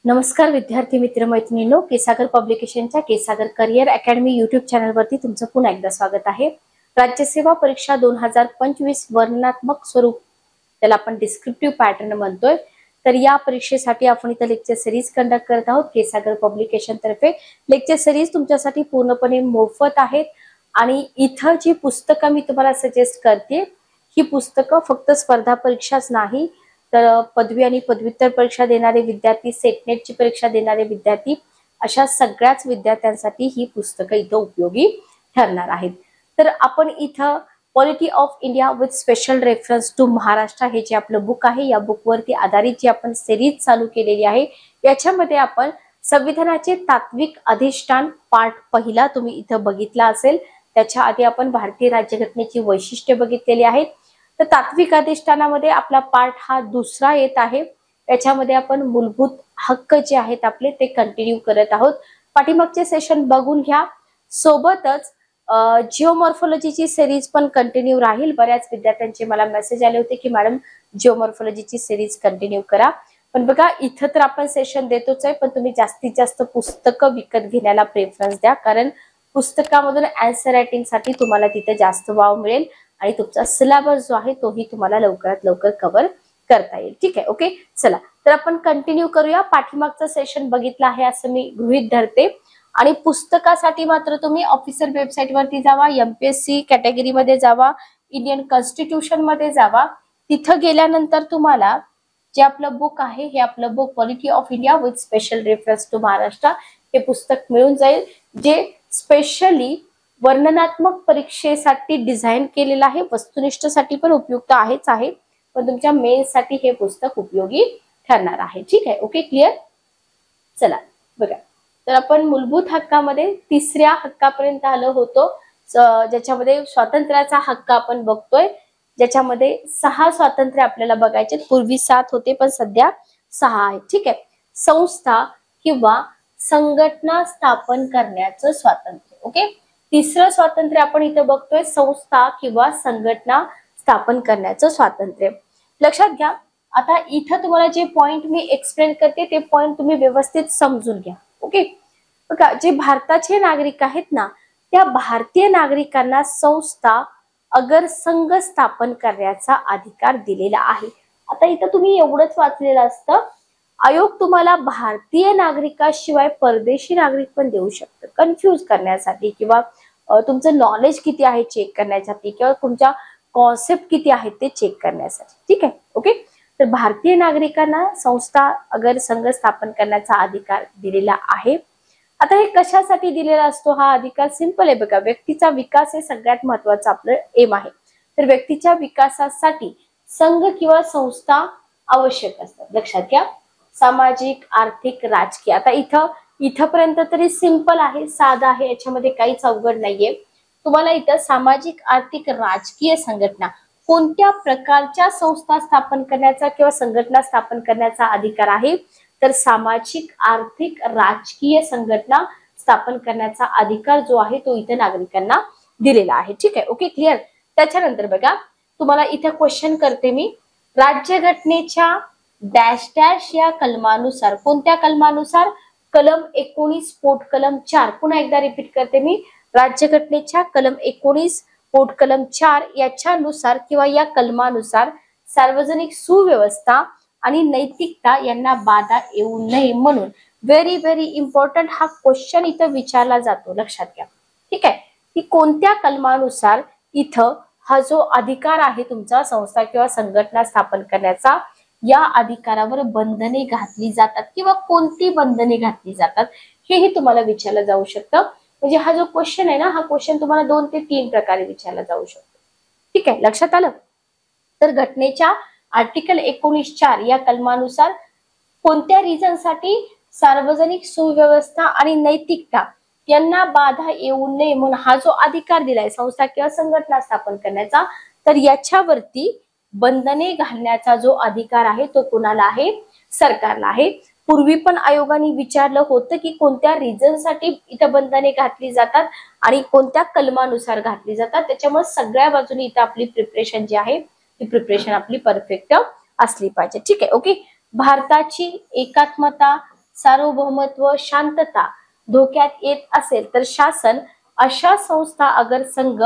नमस्कार विद्यार्थी मित्र मैत्रिणींनो, केसागर पब्लिकेशनच्या केसागर करिअर अकॅडमी यूट्यूब चॅनलवरती तुमचं पुन्हा एकदा स्वागत आहे। राज्यसेवा परीक्षा 2025 वर्णनात्मक स्वरूप, त्याला आपण डिस्क्रिप्टिव्ह पॅटर्न म्हणतोय। तर या परीक्षेसाठी आपण इथे लेक्चर सिरीज कंडक्ट करत आहोत। केसागर पब्लिकेशन तर्फे लेक्चर सिरीज तुमच्यासाठी पूर्णपणे मोफत आहेत आणि इथं जी पुस्तकं मी तुम्हाला सजेस्ट करते, ही पुस्तकं फक्त स्पर्धा परीक्षाच नाही तर पदवी आणि पदव्युत्तर परीक्षा देणारे विद्यार्थी, सेट नेटची परीक्षा देणारे विद्यार्थी, अशा सगळ्याच विद्यार्थ्यांसाठी ही पुस्तकं इथं उपयोगी ठरणार आहेत। तर आपण इथं polity of India with special reference to Maharashtra हे जे आपलं बुक आहे, या बुकवरती आधारित जी आपण सिरीज चालू केलेली आहे, याच्यामध्ये आपण संविधानाचे तात्विक अधिष्ठान पार्ट पहिला तुम्ही इथं बघितला असेल। त्याच्या आधी आपण भारतीय राज्यघटनेची वैशिष्ट्ये बघितलेली आहेत। तर तात्विक अधिष्ठानामध्ये आपला पार्ट हा दुसरा येत आहे। याच्यामध्ये आपण मूलभूत हक्क जे आहेत आपले ते कंटिन्यू करत आहोत। पाठीमागचे सेशन बघून घ्या। सोबतच जिओमॉर्फोलॉजीची सिरीज पण कंटिन्यू राहील। बऱ्याच विद्यार्थ्यांचे मला मेसेज आले होते की मॅडम जिओमॉर्फोलॉजीची सिरीज कंटिन्यू करा। पण बघा, इथं तर आपण सेशन देतोच आहे, पण तुम्ही जास्तीत जास्त पुस्तकं विकत घेण्याला प्रेफरन्स द्या, कारण पुस्तकामधून आन्सर रायटिंग साठी तुम्हाला तिथे जास्त वाव मिळेल आणि तुमचा सिलेबस जो आहे तोही तुम्हाला लवकरात लवकर कव्हर करता येईल। ठीक आहे, ओके, चला तर आपण कंटिन्यू करूया। पाठीमागचं सेशन बघितलं आहे असं मी गृहीत धरते आणि पुस्तकासाठी मात्र तुम्ही ऑफिशियल वेबसाईट वरती जावा, एमपीएससी कॅटेगरी मध्ये जावा, इंडियन कॉन्स्टिट्यूशन मध्ये जावा। तिथं गेल्यानंतर तुम्हाला जे आपलं बुक आहे, हे आपलं book polity of India with special reference to Maharashtra हे पुस्तक मिळून जाईल, जे स्पेशली वर्णनात्मक परीक्षेसाठी डिझाइन केलेलं आहे। वस्तुनिष्ठसाठी पण उपयुक्त आहेच आहे, पण तुमच्या मेन्स साठी हे पुस्तक उपयोगी ठरणार आहे। ठीक आहे, ओके, क्लिअर। चला बघा, तर आपण मूलभूत हक्कामध्ये तिसऱ्या हक्कापर्यंत आलो होतो, ज्याच्यामध्ये स्वातंत्र्याचा हक्क आपण बघतोय, ज्याच्यामध्ये 6 स्वातंत्र्य आपल्याला बघायचे। पूर्वी 7 होते पण सध्या 6 आहेत। ठीक आहे, संस्था किंवा संघटना स्थापन करण्याचं स्वातंत्र्य। ओके, तिसरं स्वातंत्र्य आपण इथं बघतोय, संस्था किंवा संघटना स्थापन करण्याचं स्वातंत्र्य। लक्षात घ्या, आता इथं तुम्हाला जे पॉइंट मी एक्सप्लेन करते ते पॉइंट तुम्ही व्यवस्थित समजून घ्या। ओके, बघा, जे भारताचे नागरिक आहेत ना, त्या भारतीय नागरिकांना संस्था अगर संघ स्थापन करण्याचा अधिकार दिलेला आहे। आता इथं तुम्ही एवढंच वाचलेलं असतं, आयोग तुम्हाला भारतीय नागरिकाशिवाय परदेशी नागरिक पण देऊ शकतं, कन्फ्यूज करण्यासाठी किंवा तुमचं नॉलेज किती आहे चेक करण्यासाठी किंवा तुमच्या कॉन्सेप्ट किती आहेत ते चेक करण्यासाठी। ठीक आहे, ओके, तर भारतीय नागरिकांना संस्था अगर संघ स्थापन करण्याचा अधिकार दिलेला आहे। आता हे कशासाठी दिलेला असतो हा अधिकार? सिंपल आहे बघा, व्यक्तीचा विकास हे सगळ्यात महत्वाचं आपलं एम आहे। तर व्यक्तीच्या विकासासाठी संघ किंवा संस्था आवश्यक असतात। लक्षात घ्या, सामाजिक, आर्थिक, राजकीय। आता इथपर्यंत तरी सिंपल आहे, साधा आहे, याच्यामध्ये काहीच अवघड नाहीये। तुम्हाला इथं सामाजिक, आर्थिक, राजकीय संघटना, कोणत्या प्रकारच्या संस्था स्थापन करण्याचा किंवा संघटना स्थापन करण्याचा अधिकार आहे? तर सामाजिक, आर्थिक, राजकीय संघटना स्थापन करण्याचा अधिकार जो आहे तो इथे नागरिकांना दिलेला आहे। ठीक आहे, ओके, क्लिअर। त्याच्यानंतर बघा, तुम्हाला इथे क्वेश्चन करते मी, राज्यघटनेच्या डॅश डॅश या कलमानुसार, कोणत्या कलमानुसार? कलम 19 पोट कलम 4। पुन्हा एकदा रिपीट करते मी, राज्यघटनेच्या कलम 19 पोट कलम 4 याच्यानुसार किंवा या कलमानुसार सार्वजनिक सुव्यवस्था आणि नैतिकता यांना बाधा येऊ नये म्हणून व्हेरी व्हेरी इम्पॉर्टंट हा क्वेश्चन इथं विचारला जातो। लक्षात घ्या, ठीक आहे, की कोणत्या कलमानुसार इथं हा जो अधिकार आहे तुमचा संस्था किंवा संघटना स्थापन करण्याचा, या अधिकारावर बंधने घातली जातात किंवा कोणती बंधने घातली जातात, हेही तुम्हाला विचारलं जाऊ शकतं। म्हणजे हा जो क्वेश्चन आहे ना, हा क्वेश्चन तुम्हाला 2 ते 3 प्रकारे विचारला जाऊ शकतो। ठीक आहे, लक्षात आलं। तर घटनेच्या आर्टिकल 19(4) या कलमानुसार कोणत्या रिझनसाठी सार्वजनिक सुव्यवस्था आणि नैतिकता यांना बाधा येऊ नये म्हणून हा जो अधिकार दिलाय संस्था किंवा संघटना स्थापन करण्याचा, तर याच्यावरती बंधने घालण्याचा जो अधिकार आहे तो कोणाला आहे? सरकारला आहे। पूर्वी पण आयोगाने विचारलं होतं की कोणत्या रिझनसाठी इथं बंधने घातली जातात आणि कोणत्या कलमानुसार घातली जातात। त्याच्यामुळे सगळ्या बाजूने इथं आपली प्रिपरेशन जी आहे ती प्रिपरेशन आपली परफेक्ट असली पाहिजे। ठीक आहे, ओके, भारताची एकात्मता, सार्वभौमत्व, शांतता धोक्यात येत असेल तर शासन अशा संस्था अगर संघ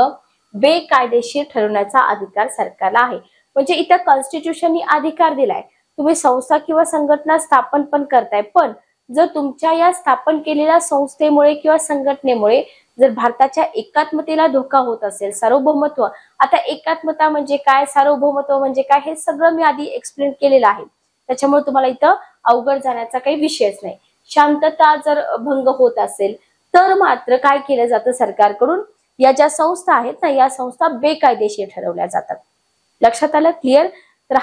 बेकायदेशीर ठरवण्याचा अधिकार सरकारला आहे. म्हणजे इथं कॉन्स्टिट्यूशननी अधिकार दिलाय, तुम्ही संस्था किंवा संघटना स्थापन पण करताय, पण जर तुमच्या या स्थापन केलेल्या संस्थेमुळे किंवा संघटनेमुळे जर भारताच्या एकात्मतेला धोका होत असेल, सार्वभौमत्व, आता एकात्मता म्हणजे काय, सार्वभौमत्व म्हणजे काय, हे सगळं मी आधी एक्सप्लेन केलेलं आहे, त्याच्यामुळे तुम्हाला इथं अवघड जाण्याचा काही विषयच नाही. शांतता जर भंग होत असेल तर मात्र काय केलं जातं सरकारकडून, या ज्या संस्था आहेत ना, या संस्था बेकायदेशीर ठरवल्या जातात. लक्षात आलं? क्लिअर? तर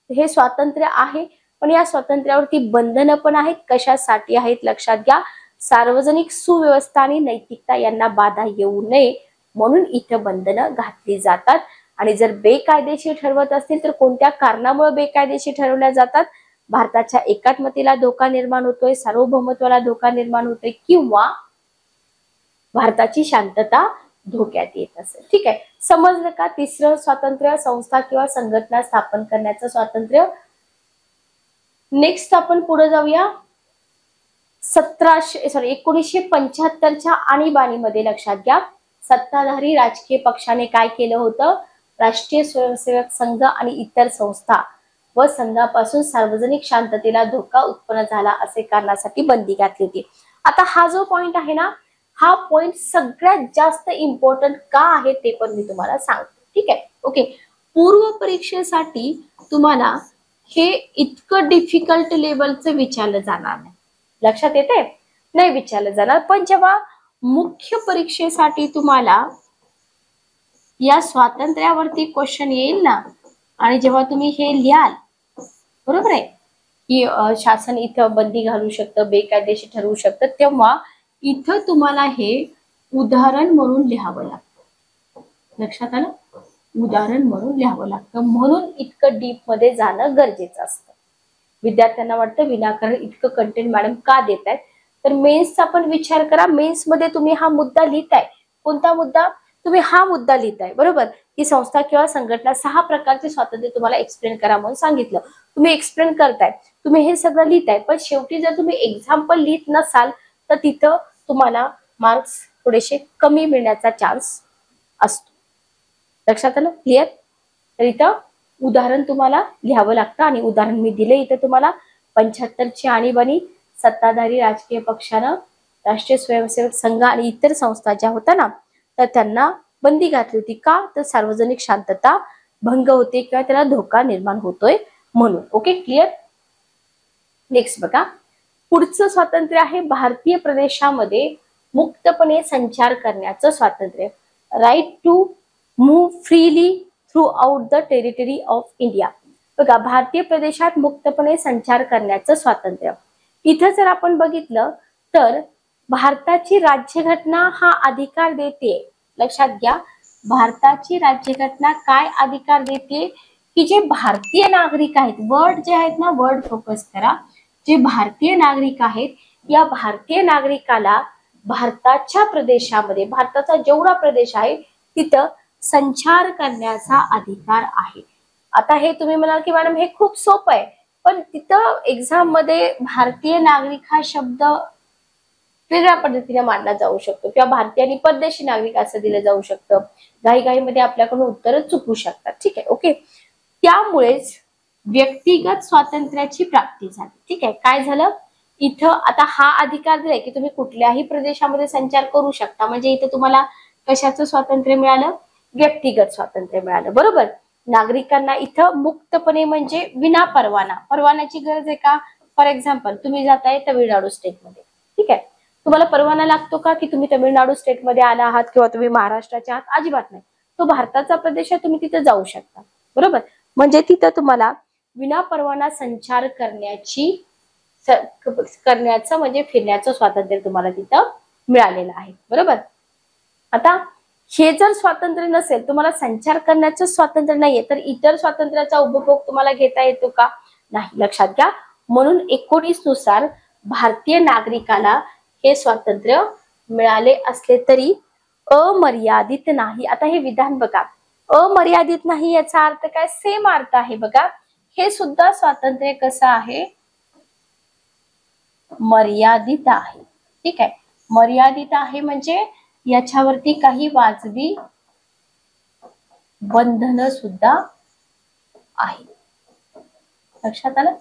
हे स्वातंत्र्य आहे, पण या स्वातंत्र्यावरती बंधनं पण आहेत. कशासाठी आहेत लक्षात घ्या, सार्वजनिक सुव्यवस्था आणि नैतिकता यांना बाधा येऊ नये म्हणून इथं बंधनं घातली जातात. आणि जर बेकायदेशीर ठरवत असतील तर कोणत्या कारणामुळे बेकायदेशीर ठरवल्या जातात, भारताच्या एकात्मतेला धोका निर्माण होतोय, सार्वभौमत्वाला धोका निर्माण होतोय, किंवा भारताची शांतता धोक्यात येत असेल. ठीक आहे, समजलं का? तिसरं स्वातंत्र्य संस्था किंवा संघटना स्थापन करण्याचं स्वातंत्र्य. नेक्स्ट आपण पुढे जाऊया. 1975च्या आणीबाणीमध्ये लक्षात घ्या, सत्ताधारी राजकीय पक्षाने काय केलं होतं, राष्ट्रीय स्वयंसेवक संघ आणि इतर संस्था व संघापासून सार्वजनिक शांततेला धोका उत्पन्न झाला असे कारणासाठी बंदी घातली होती. आता हा जो पॉइंट आहे ना, हा पॉइंट सगळ्यात जास्त इम्पॉर्टंट का आहे ते पण मी तुम्हाला सांगतो. ठीक आहे, ओके. पूर्व परीक्षेसाठी तुम्हाला हे इतकं डिफिकल्ट लेवलचं विचारलं जाणार नाही, लक्षात येते, नाही विचारलं जाणार. पण जेव्हा मुख्य परीक्षेसाठी तुम्हाला या स्वातंत्र्यावरती क्वेश्चन येईल ना, आणि जेव्हा तुम्ही हे लिहाल, बरोबर आहे, की शासन इथं बंदी घालू शकतं, बेकायदेशीर ठरवू शकतं, तेव्हा इथं तुम्हाला हे उदाहरण म्हणून लिहावं लागतं. लक्षात आलं? उदाहरण म्हणून लिहावं लागतं, म्हणून इतकं डीप मध्ये जाणं गरजेचं असतं. विद्यार्थ्यांना वाटतं विनाकारण इतकं कंटेंट मॅडम का देत आहेत, तर मेन्सचा पण विचार करा. मेन्स मध्ये तुम्ही हा मुद्दा लिहिताय, कोणता मुद्दा, तुम्ही हा मुद्दा लिहिताय, बरोबर, की संस्था किंवा संघटना 6 प्रकारचे स्वातंत्र्य तुम्हाला एक्सप्लेन करा म्हणून सांगितलं, तुम्ही एक्सप्लेन करताय, तुम्ही हे सगळं लिहिताय, पण शेवटी जर तुम्ही एक्झाम्पल लिहित नसाल तर तिथं तुम्हाला मार्क्स थोडेसे कमी मिळण्याचा चान्स असतो. लक्षात आलं? क्लिअर? तर इथं उदाहरण तुम्हाला लिहावं लागतं, आणि उदाहरण मी दिले इथं तुम्हाला. 75ची आणीबाणी, सत्ताधारी राजकीय पक्षानं राष्ट्रीय स्वयंसेवक संघ आणि इतर संस्था ज्या होत्या ना, तर त्यांना बंदी घातली होती. का? तर सार्वजनिक शांतता भंग होते किंवा त्याला धोका निर्माण होतोय म्हणून. Okay, clear? नेक्स्ट बघा, पुढचं स्वातंत्र्य आहे भारतीय प्रदेशामध्ये मुक्तपणे संचार करण्याचं स्वातंत्र्य. Right to move freely throughout the territory of India. बघा, भारतीय प्रदेशात मुक्तपणे संचार करण्याचं स्वातंत्र्य. इथं जर आपण बघितलं तर भारताची राज्यघटना हा अधिकार देते. लक्षात घ्या, भारताची राज्यघटना काय अधिकार देते, की जे भारतीय नागरिक आहेत, वर्ड जे आहेत ना, वर्ड फोकस करा, जे भारतीय नागरिक आहेत, या भारतीय नागरिकाला भारताच्या प्रदेशामध्ये, भारताचा जेवढा प्रदेश आहे तिथं संचार करण्याचा अधिकार आहे. आता हे तुम्ही म्हणाल की मॅडम हे खूप सोपं आहे, पण तिथं एक्झाम मध्ये भारतीय नागरिक हा शब्द वेगळ्या पद्धतीने मांडला जाऊ शकतो, किंवा भारतीय आणि परदेशी नागरिक असं दिलं जाऊ शकतं. घाईघाईमध्ये आपल्याकडून उत्तरं चुकू शकतात. ठीक आहे, ओके. त्यामुळेच व्यक्तिगत स्वातंत्र्याची प्राप्ती झाली. ठीक आहे, काय झालं इथं, आता हा अधिकार दिलाय की तुम्ही कुठल्याही प्रदेशामध्ये संचार करू शकता. म्हणजे इथं तुम्हाला कशाचं स्वातंत्र्य मिळालं, व्यक्तिगत स्वातंत्र्य मिळालं, बरोबर. नागरिकांना इथं मुक्तपणे म्हणजे विना परवाना, परवान्याची गरज आहे का? फॉर एक्झाम्पल तुम्ही जाताय तमिळनाडू स्टेटमध्ये, ठीक आहे, तुम्हाला परवाना लागतो का की तुम्ही तमिळनाडू स्टेटमध्ये आला आहात किंवा तुम्ही महाराष्ट्राच्या आहात? अजिबात नाही. तो भारताचा प्रदेश आहे, तुम्ही तिथे जाऊ शकता, बरोबर. म्हणजे तिथं तुम्हाला विना परवाना संचार करण्याचं म्हणजे फिरण्याचं स्वातंत्र्य तुम्हाला तिथं मिळालेलं आहे, बरोबर. आता हे जर स्वातंत्र्य नसेल, तुम्हाला संचार करण्याचं स्वातंत्र्य नाहीये, तर इतर स्वातंत्र्याचा उपभोग तुम्हाला घेता येतो का? नाही. लक्षात घ्या, म्हणून 19 नुसार भारतीय नागरिकाला हे स्वातंत्र्य मिळाले असले तरी अमर्यादित नाही. आता हे विधान बघा, अमर्यादित नाही याचा अर्थ काय? सेम अर्थ आहे बघा. हे सुद्धा स्वातंत्र्य कसं आहे, मर्यादित आहे. ठीक आहे, मर्यादित आहे म्हणजे याच्यावरती काही वाजवी बंधन सुद्धा आहे. लक्षात आलं?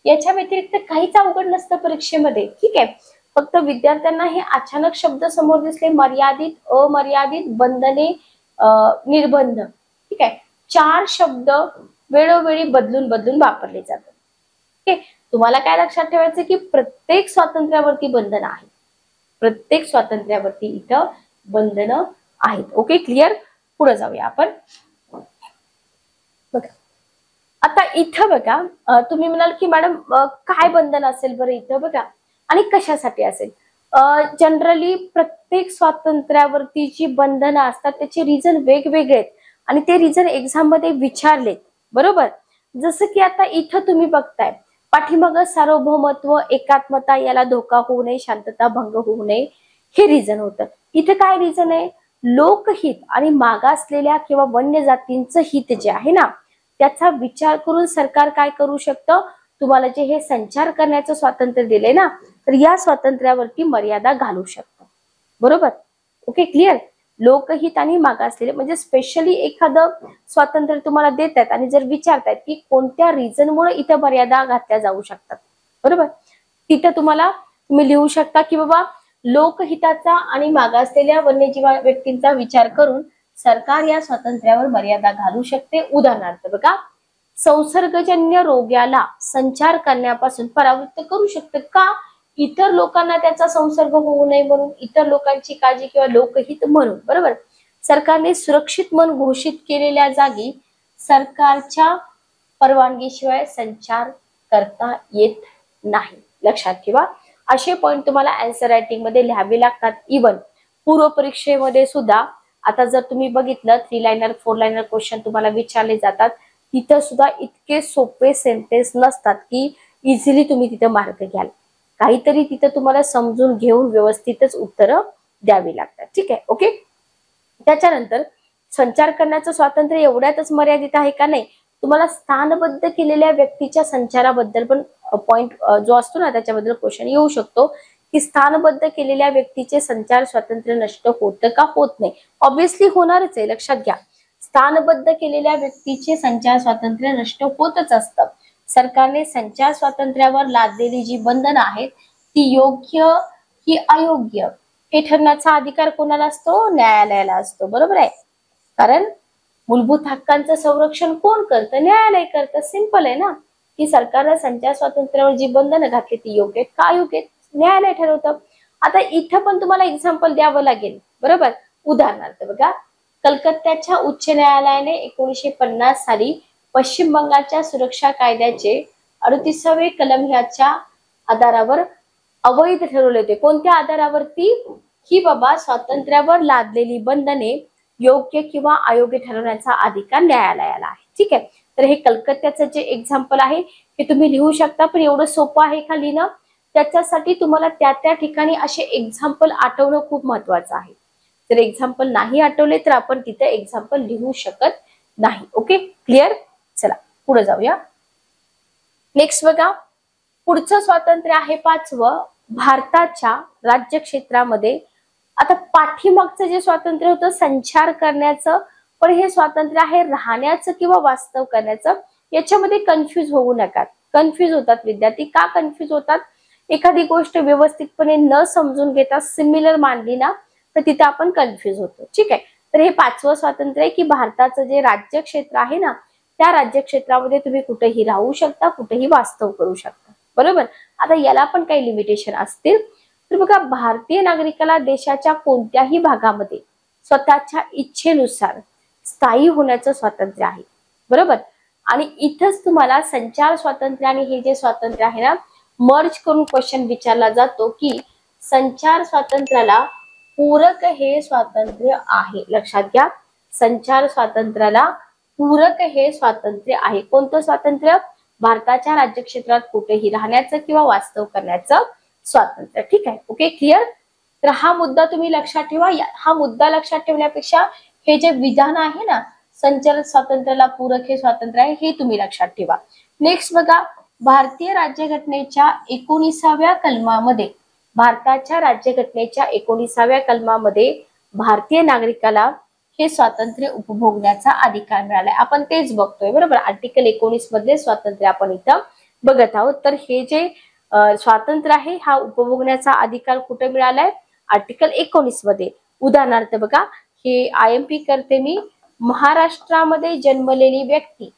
याच्या व्यतिरिक्त काहीच अवघड नसतं परीक्षेमध्ये. ठीक आहे, फक्त विद्यार्थ्यांना हे अचानक शब्द समोर दिसले, मर्यादित, अमर्यादित, बंधने, निर्बंध. ठीक आहे, 4 शब्द वेळोवेळी बदलून बदलून वापरले जातात. ठीक, तुम्हाला काय लक्षात ठेवायचं की प्रत्येक स्वातंत्र्यावरती बंधन आहे. प्रत्येक स्वातंत्र्यावरती इथं बंधन आहेत. Okay, clear? पुढे जाऊया आपण. बघा आता इथं बघा, तुम्ही म्हणाल की मॅडम काय बंधन असेल बरं इथं? बघा, आणि कशासाठी असेल? जनरली प्रत्येक स्वातंत्र्यावरती जी बंधनं असतात त्याचे रिझन वेगवेगळे आहेत आणि ते रिझन एक्झाम मध्ये विचारलेत. बरोबर? जसं की आता इथं तुम्ही बघताय, पाठीमागं सार्वभौमत्व, एकात्मता याला धोका होऊ नये, शांतता भंग होऊ नये, हे रिझन होतं. इथे काय रिझन आहे? लोकहित आणि मागासलेल्या किंवा वन्य जातींचं हित जे आहे ना, त्याचा विचार करून सरकार काय करू शकतं? तुम्हाला जे हे संचार करण्याचं स्वातंत्र्य दिले ना, तर या स्वातंत्र्यावरती मर्यादा घालू शकतं. बरोबर? Okay, clear? लोकहित आणि मागासलेले म्हणजे स्पेशली एखादं स्वातंत्र्य तुम्हाला देत आहेत आणि जर विचारतायत की कोणत्या रिझनमुळे इथं मर्यादा घातल्या जाऊ शकतात. बरोबर? तिथं तुम्ही लिहू शकता की बाबा लोकहिताचा आणि मागासलेल्या वन्यजीव व्यक्तींचा विचार करून सरकार या स्वातंत्र्यावर मर्यादा घालू शकते. उदाहरणार्थ बघा, संसर्गजन्य रोगाला संचार करण्यापासून परावृत्त करू शकते. का? इतर लोकांना त्याचा संसर्ग होऊ नये म्हणून, इतर लोकांची काळजी किंवा लोकहित म्हणून. बरोबर? सरकारने सुरक्षित मन घोषित केलेल्या जागी सरकारच्या परवानगीशिवाय संचार करता येत नाही. लक्षात ठेवा, असे पॉइंट तुम्हाला आन्सर रायटिंग मध्ये लिहावे लागतात. इवन पूर्व परीक्षेमध्ये सुद्धा आता जर तुम्ही बघितलं 3 लाइनर 4 लाइनर क्वेश्चन तुम्हाला विचारले जातात, तिथं सुद्धा इतके सोपे सेंटेन्स नसतात की इझिली तुम्ही तिथं मार्क घ्याल. काहीतरी तिथं तुम्हाला समजून घेऊन व्यवस्थितच उत्तरं द्यावी लागतात. ठीक आहे, ओके. त्याच्यानंतर संचार करण्याचं स्वातंत्र्य एवढ्यातच मर्यादित आहे का? नाही, तुम्हाला स्थानबद्ध केलेल्या व्यक्तीच्या संचाराबद्दल पण पॉइंट जो असतो ना त्याच्याबद्दल क्वेश्चन येऊ शकतो की स्थानबद्ध केलेल्या व्यक्तीचे संचार स्वातंत्र्य नष्ट होतं का? होत नाही. ऑब्विसली होणारच आहे, लक्षात घ्या. स्थानबद्ध केलेल्या व्यक्तीचे संचार स्वातंत्र्य नष्ट होतच असतं. सरकारने संचार स्वातंत्र्यावर लादलेली जी बंधनं आहेत ती योग्य की अयोग्य हे ठरण्याचा अधिकार कोणाला असतो? न्यायालयाला असतो. बरोबर आहे? कारण मूलभूत हक्कांचं संरक्षण कोण करतं? न्यायालय करतं. सिंपल आहे ना, की सरकारने संचार स्वातंत्र्यावर जी बंधनं घातली ती योग्य आहेत का अयोग्य आहेत? न्यायालय ठरवतं. आता इथं पण तुम्हाला एक्झाम्पल द्यावं लागेल. बरोबर? उदाहरणार्थ बघा, कलकत्त्याच्या उच्च न्यायालयाने 1950 साली पश्चिम बंगालच्या सुरक्षा कायद्याचे 38वे कलम ह्याच्या आधारावर अवैध ठरवले होते. कोणत्या आधारावरती? की बाबा स्वातंत्र्यावर लादलेली बंधने योग्य किंवा अयोग्य ठरवण्याचा अधिकार न्यायालयाला आहे. ठीक आहे, तर हे कलकत्त्याचं जे एक्झाम्पल आहे हे तुम्ही लिहू शकता, पण एवढं सोपं आहे का लिहिणं? त्याच्यासाठी तुम्हाला त्या ठिकाणी असे एक्झाम्पल आठवणं खूप महत्वाचं आहे. जर एक्झाम्पल नाही आठवले तर आपण तिथे एक्झाम्पल लिहू शकत नाही. Okay, clear? चला पुढे जाऊया. नेक्स्ट बघा, पुढचं स्वातंत्र्य आहे 5वं, भारताच्या राज्य क्षेत्रामध्ये. आता पाठीमागचं जे स्वातंत्र्य होतं संचार करण्याचं, पण हे स्वातंत्र्य आहे राहण्याचं किंवा वास्तव करण्याचं. याच्यामध्ये कन्फ्युज होऊ नका. कन्फ्युज होतात विद्यार्थी. का कन्फ्युज होतात? एखादी गोष्ट व्यवस्थितपणे न समजून घेता सिमिलर मांडली ना तर तिथे आपण कन्फ्युज होतो. ठीक आहे, तर हे 5वं स्वातंत्र्य आहे की भारताचं जे राज्य क्षेत्र आहे ना त्या राज्य क्षेत्रामध्ये तुम्ही कुठेही राहू शकता, कुठेही वास्तव करू शकता. बरोबर? आता याला पण काही लिमिटेशन असतील. तर बघा, भारतीय नागरिकाला देशाच्या कोणत्याही भागामध्ये स्वतःच्या इच्छेनुसार स्थायी होण्याचं स्वातंत्र्य आहे. बरोबर? आणि इथंच तुम्हाला संचार स्वातंत्र्य आणि हे जे स्वातंत्र्य आहे ना मर्ज करून क्वेश्चन विचारला जातो की संचार स्वातंत्र्याला पूरक हे स्वातंत्र्य आहे. लक्षात घ्या, संचार स्वातंत्र्याला पूरक हे स्वातंत्र्य आहे. कोणतं स्वातंत्र्य? भारताच्या राज्य क्षेत्रात कुठेही राहण्याचं किंवा वास्तव करण्याचं स्वातंत्र्य. ठीक आहे, ओके, क्लिअर? तर हा मुद्दा तुम्ही लक्षात ठेवा. हा मुद्दा लक्षात ठेवण्यापेक्षा हे जे विधान आहे ना संचार स्वातंत्र्याला पूरक हे स्वातंत्र्य आहे हे तुम्ही लक्षात ठेवा. नेक्स्ट बघा, भारतीय राज्यघटनेच्या 19व्या कलमामध्ये, भारताच्या राज्यघटनेच्या 19व्या कलमामध्ये भारतीय नागरिकाला हे स्वातंत्र्य उपभोगण्याचा अधिकार मिळालाय. आपण तेच बघतोय बरोबर. आर्टिकल 19 मधले स्वातंत्र्य आपण इथं बघत आहोत. तर हे जे स्वातंत्र्य आहे हा उपभोगण्याचा अधिकार कुठे मिळालाय? आर्टिकल 19 मध्ये. उदाहरणार्थ बघा, हे IMP करते मी, महाराष्ट्रामध्ये जन्मलेली व्यक्ती,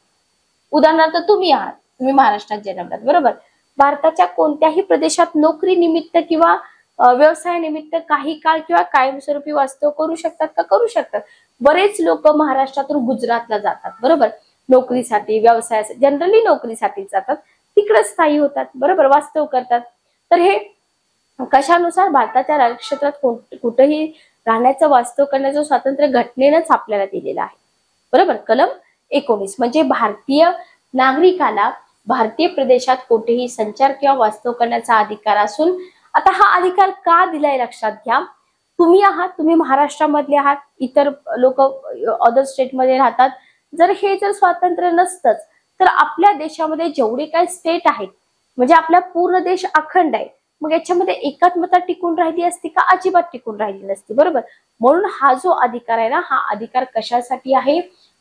उदाहरणार्थ तुम्ही आहात, तुम्ही महाराष्ट्रात जन्मलात बरोबर. भारताच्या कोणत्याही प्रदेशात नोकरी निमित्त किंवा व्यवसायानिमित्त काही काळ किंवा कायमस्वरूपी वास्तव करू शकतात का? करू शकतात. बरेच लोक महाराष्ट्रातून गुजरातला जातात बरोबर, नोकरीसाठी, व्यवसायासाठी, जनरली नोकरीसाठी जातात, तिकडे स्थायी होतात बरोबर, वास्तव करतात. तर हे कशानुसार? भारताच्या राज्यक्षेत्रात कुठेही राहण्याचं, वास्तव करण्याचं स्वातंत्र्य घटनेनंच आपल्याला दिलेलं आहे बरोबर. कलम 19 म्हणजे भारतीय नागरिकाला भारतीय प्रदेशात कुठेही संचार किंवा वास्तव करण्याचा अधिकार असून, आता हा अधिकार का दिलाय लक्षात घ्या. तुम्ही आहात, तुम्ही महाराष्ट्रामधले आहात, इतर लोक अदर स्टेटमध्ये राहतात. जर स्वातंत्र्य नसतंच तर आपल्या देशामध्ये जेवढे काही स्टेट आहेत, म्हणजे आपला पूर्ण देश अखंड आहे, मग याच्यामध्ये एकात्मता टिकून राहिली असती का? अजिबात टिकून राहिली नसती बरोबर. म्हणून हा जो अधिकार आहे ना, हा अधिकार कशासाठी आहे?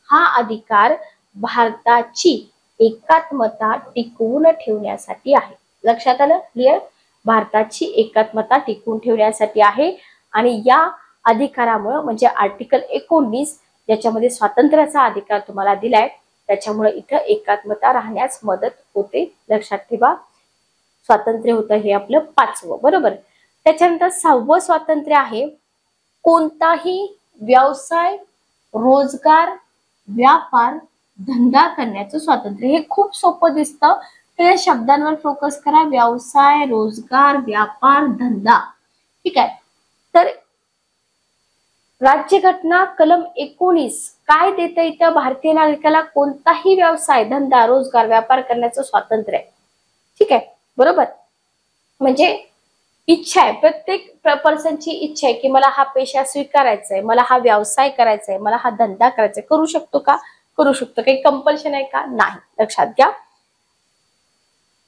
हा अधिकार भारताची एकात्मता टिकवून ठेवण्यासाठी आहे. लक्षात आलं? क्लिअर? भारताची एकात्मता टिकवून ठेवण्यासाठी आहे. आणि या अधिकारामुळे म्हणजे आर्टिकल 19 ज्याच्यामध्ये स्वातंत्र्याचा अधिकार तुम्हाला दिलाय, त्याच्यामुळे इथं एकात्मता राहण्यास मदत होते. लक्षात ठेवा. स्वातंत्र्य होतं हे आपलं 5वं बरोबर. त्याच्यानंतर 6वं स्वातंत्र्य आहे कोणताही व्यवसाय, रोजगार, व्यापार, धंदा करण्याचं स्वातंत्र्य. हे खूप सोपं दिसतं, त्या शब्दांवर फोकस करा. व्यवसाय, रोजगार, व्यापार, धंदा. ठीक आहे. तर राज्यघटना कलम 19 काय देतं? इथं भारतीय नागरिकाला कोणताही व्यवसाय, धंदा, रोजगार, व्यापार करण्याचं स्वातंत्र्य आहे. ठीक आहे बरोबर. म्हणजे इच्छा आहे, प्रत्येक पर्सनची इच्छा आहे की मला हा पेशा स्वीकारायचा आहे, मला हा व्यवसाय करायचा आहे, मला हा धंदा करायचा आहे. करू शकतो का? करू शकतो. काही कंपल्शन आहे का? नाही. लक्षात घ्या.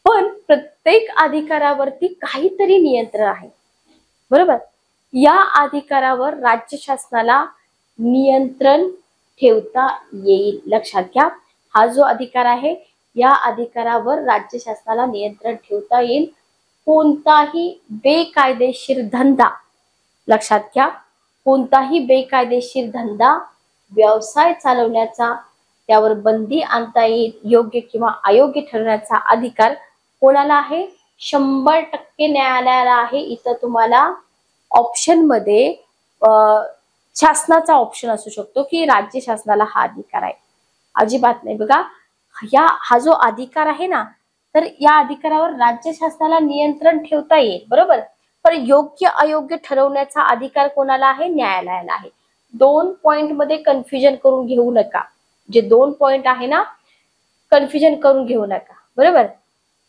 पण प्रत्येक अधिकारावरती काहीतरी नियंत्रण आहे बरोबर. या अधिकारावर राज्य शासनाला नियंत्रण ठेवता येईल. लक्षात घ्या. हा जो अधिकार आहे, या अधिकारावर राज्य शासनाला नियंत्रण ठेवता येईल. कोणताही बेकायदेशीर धंदा, लक्षात घ्या, कोणताही बेकायदेशीर धंदा, व्यवसाय चालवण्याचा त्यावर बंदी आणता येईल. योग्य किंवा अयोग्य ठरवण्याचा अधिकार कोणाला आहे? 100% न्यायालयाला आहे. इथं तुम्हाला ऑप्शन मध्ये शासनाचा ऑप्शन असू शकतो की राज्य शासनाला हा अधिकार आहे. अजिबात नाही बघा. हा जो अधिकार आहे ना, तर या अधिकारावर राज्य शासनाला नियंत्रण ठेवता येईल बरोबर. पण योग्य अयोग्य ठरवण्याचा अधिकार कोणाला आहे? न्यायालयाला आहे. 2 पॉइंट मध्ये कन्फ्युजन करून घेऊ नका. जे 2 पॉइंट आहे ना, कन्फ्युजन करून घेऊ नका बरोबर.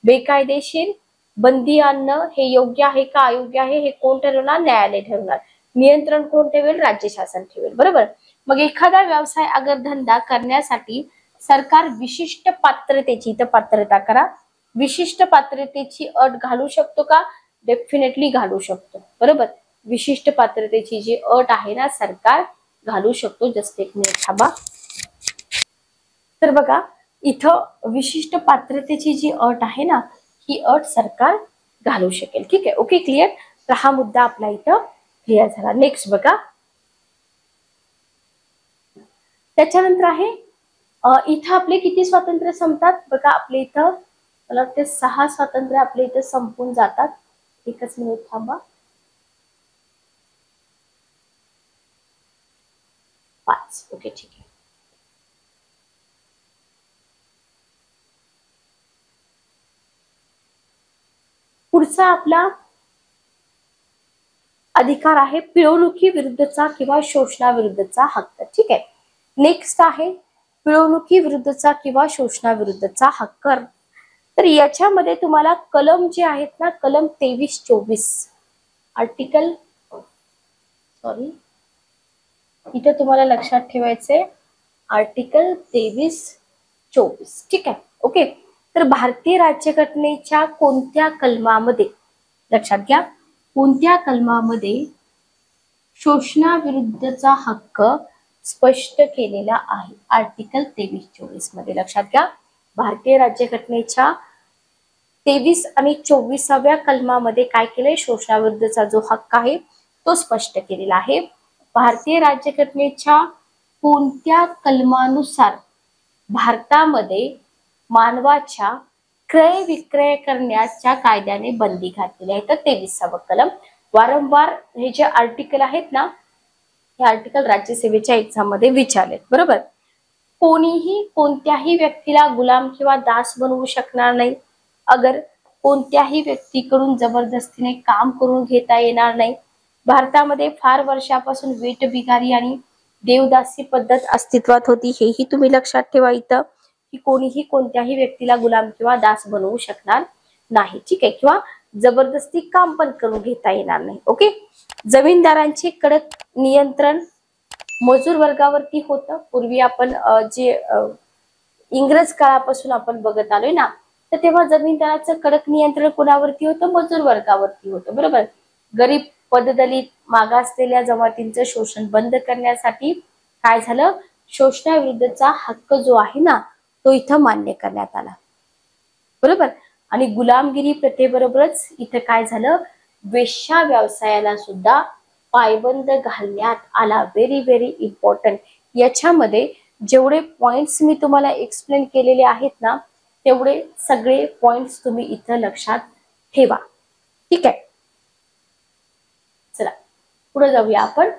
बेकायदेशीर बंदी आणणं हे योग्य आहे का अयोग्य आहे हे कोण ठरवणार? न्यायालय ठरवणार. नियंत्रण कोण ठेवेल? राज्य शासन ठेवेल बरोबर. मग एखादा व्यवसाय अगर धंदा करण्यासाठी सरकार विशिष्ट पात्रतेची, इथं पात्रता करा, विशिष्ट पात्रतेची अट घालू शकतो का? डेफिनेटली घालू शकतो बरोबर. विशिष्ट पात्रतेची जी अट आहे ना, सरकार घालू शकतो. जस्ट एक मिनिट थांबा. तर बघा, इथं विशिष्ट पात्रतेची जी अट आहे ना, ही अट सरकार घालू शकेल. ठीक आहे. Okay, clear. तर हा मुद्दा आपला इथं क्लिअर झाला. नेक्स्ट बघा, त्याच्यानंतर आहे इथं आपले किती स्वातंत्र्य संपतात? बघा, आपले इथं मला वाटते 6 स्वातंत्र्य आपले इथं संपून जातात. एकच मिनिट थांबा. 5. ओके, ठीक आहे. पुढचा आपला अधिकार आहे पिळवणुकी विरुद्धचा किंवा शोषणाविरुद्धचा हक्क. ठीक आहे. नेक्स्ट आहे पिळवणुकी विरुद्धचा किंवा शोषणाविरुद्धचा हक्क. तर याच्यामध्ये तुम्हाला कलम जे आहेत ना, कलम 23-24 आर्टिकल, सॉरी, इथे तुम्हाला लक्षात ठेवायचे आर्टिकल 23-24. ठीक आहे. ओके. तर भारतीय राज्यघटनेच्या कोणत्या कलमामध्ये, लक्षात घ्या, कोणत्या कलमामध्ये शोषणाविरुद्धचा हक्क स्पष्ट केलेला आहे? आर्टिकल 23-24 मध्ये. लक्षात घ्या, भारतीय राज्यघटनेच्या 23 आणि 24व्या कलमामध्ये काय केलंय? शोषणाविरुद्धचा जो हक्क आहे तो स्पष्ट केलेला आहे. भारतीय राज्यघटनेच्या कोणत्या कलमानुसार भारतामध्ये मानवाच्या क्रय विक्रय करण्याच्या कायद्याने बंदी घातलेली आहे? तर 23वा कलम. वारंवार हे जे आर्टिकल आहेत ना, हे आर्टिकल राज्यसेवेच्या एक्झाम मध्ये विचारलेत. बरोबर. कोणीही कोणत्याही व्यक्तीला गुलाम किंवा दास बनवू शकणार नाही. अगर कोणत्याही व्यक्तीकडून जबरदस्तीने काम करून घेता येणार नाही. भारतामध्ये फार वर्षापासून वेठबिगारी आणि देवदासी पद्धत अस्तित्वात होती, हेही तुम्ही लक्षात ठेवा इथं, की कोणीही कोणत्याही व्यक्तीला गुलाम किंवा दास बनवू शकणार नाही. ठीक आहे. किंवा जबरदस्ती काम पण करून घेता येणार नाही. ओके. जमीनदारांचे कडक नियंत्रण मजूर वर्गावरती होतं. पूर्वी आपण जे इंग्रज काळापासून आपण बघत आलोय ना, तर तेव्हा जमीनदाराचं कडक नियंत्रण कोणावरती होतं? मजूर वर्गावरती होतं. बरोबर. गरीब, पददलित, मागासलेल्या जमातींचं शोषण बंद करण्यासाठी काय झालं? शोषणाविरुद्धचा हक्क जो आहे ना, तो इथं मान्य करण्यात आला. बरोबर. आणि गुलामगिरी प्रथेबरोबरच इथं काय झालं? वेश्या व्यवसायाला सुद्धा पायबंद घालण्यात आला. Very very important. याच्यामध्ये जेवढे पॉइंट्स मी तुम्हाला एक्सप्लेन केलेले आहेत ना, तेवढे सगळे पॉइंट्स तुम्ही इथं लक्षात ठेवा. ठीक आहे. चला पुढे जाऊया आपण.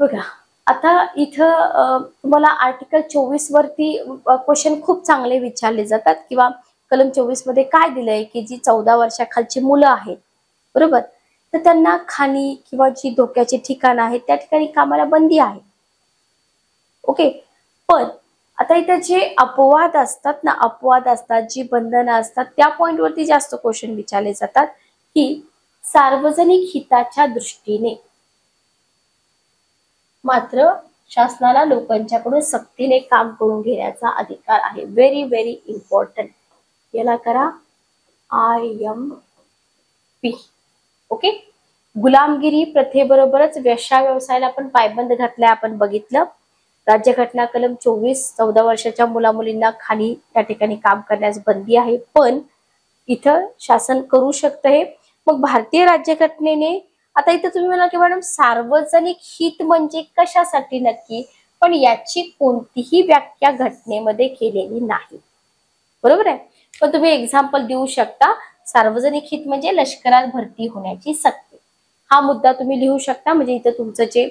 बघा, आता इथं तुम्हाला आर्टिकल 24 वरती क्वेश्चन खूप चांगले विचारले जातात. किंवा कलम 24 मध्ये काय दिलंय, की जी 14 वर्षाखालची मुलं आहेत, बरोबर, तर त्यांना खाणी किंवा जी धोक्याची ठिकाणं आहेत त्या ठिकाणी कामाला बंदी आहे. ओके. पण आता इथं जे अपवाद असतात ना, अपवाद असतात, जी बंधनं असतात, त्या पॉइंट वरती जास्त क्वेश्चन विचारले जातात, की सार्वजनिक हिताच्या दृष्टीने मात्र शासनाला लोकांच्याकडून सक्तीने काम करून घेण्याचा अधिकार आहे. Very very important. याला करा IMP. ओके. गुलामगिरी प्रथेबरोबरच वेश्या व्यवसायाला पण पायबंद घातलाय, आपण बघितलं. राज्यघटना कलम 24 14 वर्षाच्या मुला मुलींना खाली त्या ठिकाणी काम करण्यास बंदी आहे, पण इथं शासन करू शकतं हे. मग भारतीय राज्यघटनेने, आता इथं तुम्ही म्हणाल की मॅडम सार्वजनिक हित म्हणजे कशासाठी नक्की, पण याची कोणतीही व्याख्या घटनेमध्ये केलेली नाही. बरोबर आहे. पण तुम्ही एक्झाम्पल देऊ शकता. सार्वजनिक हित म्हणजे लष्करात भरती होण्याची सक्ती. हा मुद्दा तुम्ही लिहू शकता. म्हणजे इथं तुमचं जे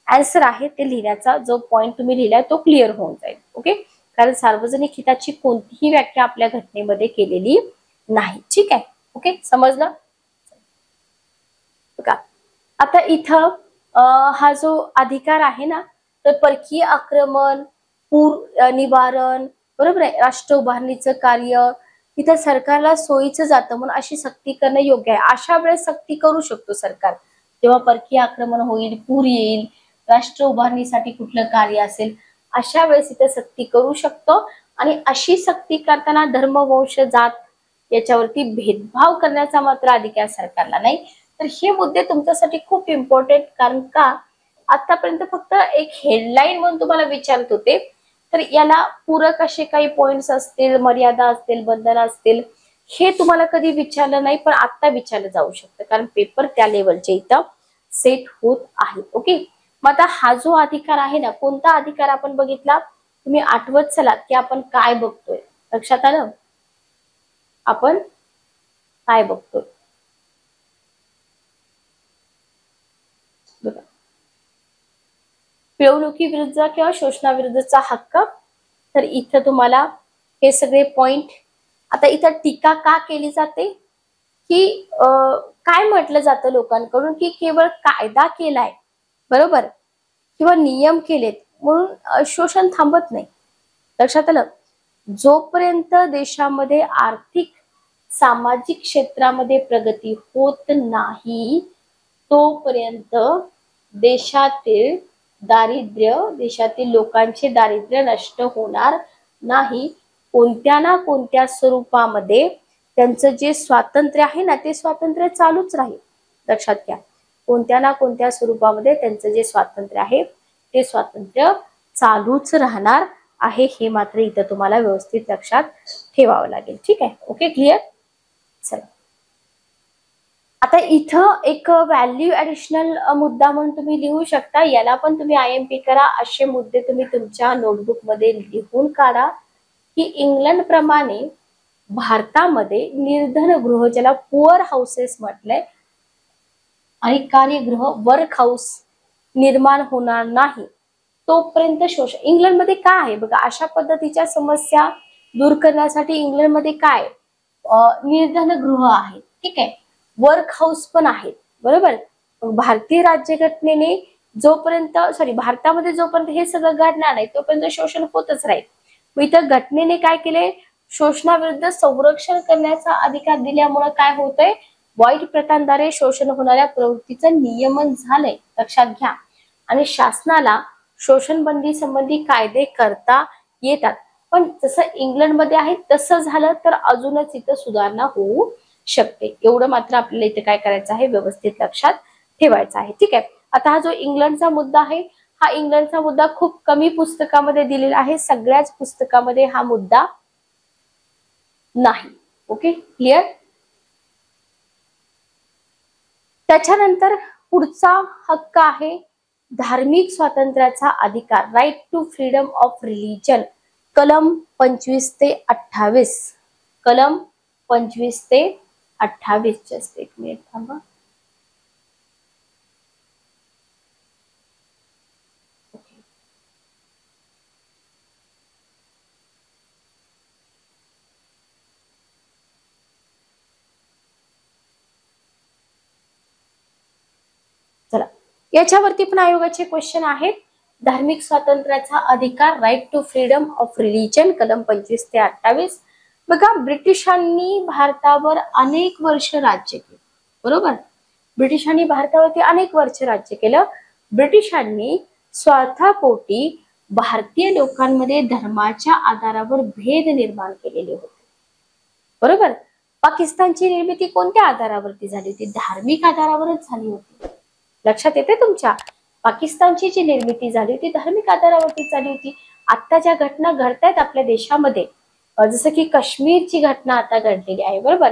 आन्सर आहे ते लिहिण्याचा जो पॉइंट तुम्ही लिहिलाय तो क्लिअर होऊन जाईल. ओके. कारण सार्वजनिक हिताची कोणतीही व्याख्या आपल्या घटनेमध्ये केलेली नाही. ठीक आहे. ओके, समजलं का? आता इथं हा जो अधिकार आहे ना, तर परकीय आक्रमण, पूर निवारण, बरोबर आहे, राष्ट्र उभारणीचं कार्य इथं सरकारला सोयीचं जातं म्हणून अशी सक्ती करणं योग्य आहे. अशा वेळेस सक्ती करू शकतो सरकार, जेव्हा परकीय आक्रमण होईल, पूर येईल, राष्ट्र उभारणीसाठी कुठलं कार्य असेल, अशा वेळेस इथे सक्ती करू शकतो. आणि अशी सक्ती करताना धर्म, वंश, जात याच्यावरती भेदभाव करण्याचा मात्र अधिकार सरकारला नाही. तर हे मुद्दे तुमच्यासाठी खूप इम्पॉर्टंट. कारण का आतापर्यंत फक्त एक हेडलाईन म्हणून तुम्हाला विचारत होते, तर याला पूरक असे काही पॉइंट्स असतील, मर्यादा असतील, बंधन असतील, हे तुम्हाला कधी विचारलं नाही, पण आता विचारलं जाऊ शकतं, कारण पेपर त्या लेवलचे इथं सेट होत आहे. ओके. मग आता हा जो अधिकार आहे ना, कोणता अधिकार आपण बघितला, तुम्ही आठवत चला की आपण काय बघतोय. लक्षात आलं आपण काय बघतोय? बघा, पिळवणुकी विरुद्ध किंवा शोषणाविरुद्धचा हक्क. तर इथं तुम्हाला हे सगळे पॉइंट. आता इथं टीका का केली जाते, की काय म्हटलं जातं लोकांकडून, की केवळ कायदा केलाय, बरोबर, किंवा नियम केलेत म्हणून शोषण थांबत नाही. लक्षात आलं. जोपर्यंत देशामध्ये आर्थिक सामाजिक क्षेत्रामध्ये प्रगती होत नाही, तोपर्यंत देशातील दारिद्र्य, देशातील लोकांचे दारिद्र्य नष्ट होणार नाही. कोणत्या ना कोणत्या स्वरूपामध्ये त्यांचं जे स्वातंत्र्य आहे ना ते स्वातंत्र्य चालूच राहील. लक्षात घ्या, कोणत्या ना कोणत्या स्वरूपामध्ये त्यांचं जे स्वातंत्र्य आहे ते स्वातंत्र्य चालूच राहणार आहे. हे मात्र इथं तुम्हाला व्यवस्थित लक्षात ठेवावं लागेल. ठीक आहे, ओके, क्लिअर. चला, आता इथं एक व्हॅल्यू ऍडिशनल मुद्दा म्हणून तुम्ही लिहू शकता. याला पण तुम्ही IMP करा. असे मुद्दे तुम्ही तुमच्या नोटबुक मध्ये लिहून काढा की इंग्लंड प्रमाणे भारतामध्ये निर्धन गृह, ज्याला पुअर हाऊसेस म्हटलंय, आणि कार्यगृह वर्क हाऊस निर्माण होणार नाही तोपर्यंत शोषण. इंग्लंडमध्ये काय आहे बघा, अशा पद्धतीच्या समस्या दूर करण्यासाठी इंग्लंडमध्ये काय निर्धन गृह आहे. ठीक आहे, वर्क हाऊस पण आहेत. बरोबर. भारतीय राज्यघटनेने जोपर्यंत भारतामध्ये जोपर्यंत हे सगळं घडणार नाही तोपर्यंत शोषण होतच राहील. मग इथं घटनेने काय केले, शोषणाविरुद्ध संरक्षण करण्याचा अधिकार दिल्यामुळे काय होतंय, वाईट प्रथांद्वारे शोषण होणाऱ्या प्रवृत्तीचं नियमन झालंय. लक्षात घ्या. आणि शासनाला शोषण बंदी संबंधी कायदे करता येतात. पण जसं इंग्लंडमध्ये आहे तसं झालं तर अजूनच इथं सुधारणा होऊ शकते. एवढं मात्र आपल्याला इथे काय करायचं आहे, व्यवस्थित लक्षात ठेवायचं आहे. ठीक आहे. आता हा जो इंग्लंडचा मुद्दा आहे, हा इंग्लंडचा मुद्दा खूप कमी पुस्तकामध्ये दिलेला आहे. सगळ्याच पुस्तकामध्ये हा मुद्दा नाही. Okay, clear. त्याच्यानंतर पुढचा हक्क आहे धार्मिक स्वातंत्र्याचा अधिकार, right to freedom of religion, कलम 25 ते 28. कलम 25 ते 28. जस्ट एक मिनिट थांबा. चला, याच्यावरती पण आयोगाचे क्वेश्चन आहेत. धार्मिक स्वातंत्र्याचा अधिकार, right to freedom of religion, कलम 25 ते 28. बघा, ब्रिटिशांनी भारतावर अनेक वर्ष राज्य केलं. बरोबर. ब्रिटिशांनी भारतावरती अनेक वर्ष राज्य केलं. ब्रिटिशांनी स्वार्थापोटी भारतीय लोकांमध्ये धर्माच्या आधारावर भेद निर्माण केलेले होते. बरोबर. पाकिस्तानची निर्मिती कोणत्या आधारावरती झाली होती, धार्मिक आधारावरच झाली होती. लक्षात येते तुमच्या, पाकिस्तानची जी निर्मिती झाली होती धार्मिक आधारावरती झाली होती. आता ज्या घटना घडतायत आपल्या देशामध्ये, जसं की काश्मीरची घटना आता घडलेली आहे. बरोबर.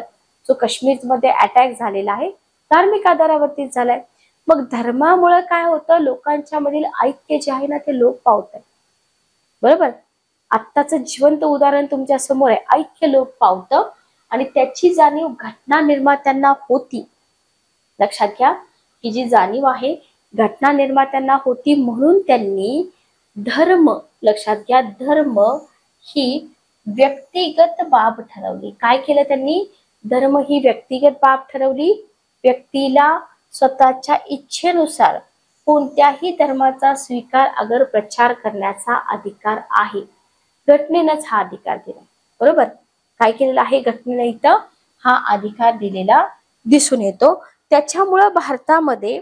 जो काश्मीरमध्ये अटॅक झालेला आहे धार्मिक आधारावरतीच झालाय. मग धर्मामुळे काय होतं, लोकांच्या मधील ऐक्य जे आहे ना ते लोप पावत आहे. बरोबर. आत्ताचं जिवंत उदाहरण तुमच्या समोर आहे. ऐक्य लोप पावतं आणि त्याची जाणीव घटना निर्मात्यांना होती. लक्षात घ्या, ही जी जाणीव आहे घटना निर्मात्यांना होती, म्हणून त्यांनी धर्म, लक्षात घ्या, धर्म ही व्यक्तिगत बाब ठरवली. काय केलं त्यांनी, धर्म ही व्यक्तिगत बाब ठरवली. व्यक्तीला स्वतःच्या इच्छेनुसार कोणत्याही धर्माचा स्वीकार अगर प्रचार करण्याचा अधिकार आहे. घटनेनंच हा अधिकार दिला. बरोबर. काय केलेला आहे घटनेने, इथं हा अधिकार दिलेला दिसून येतो. त्याच्यामुळं भारतामध्ये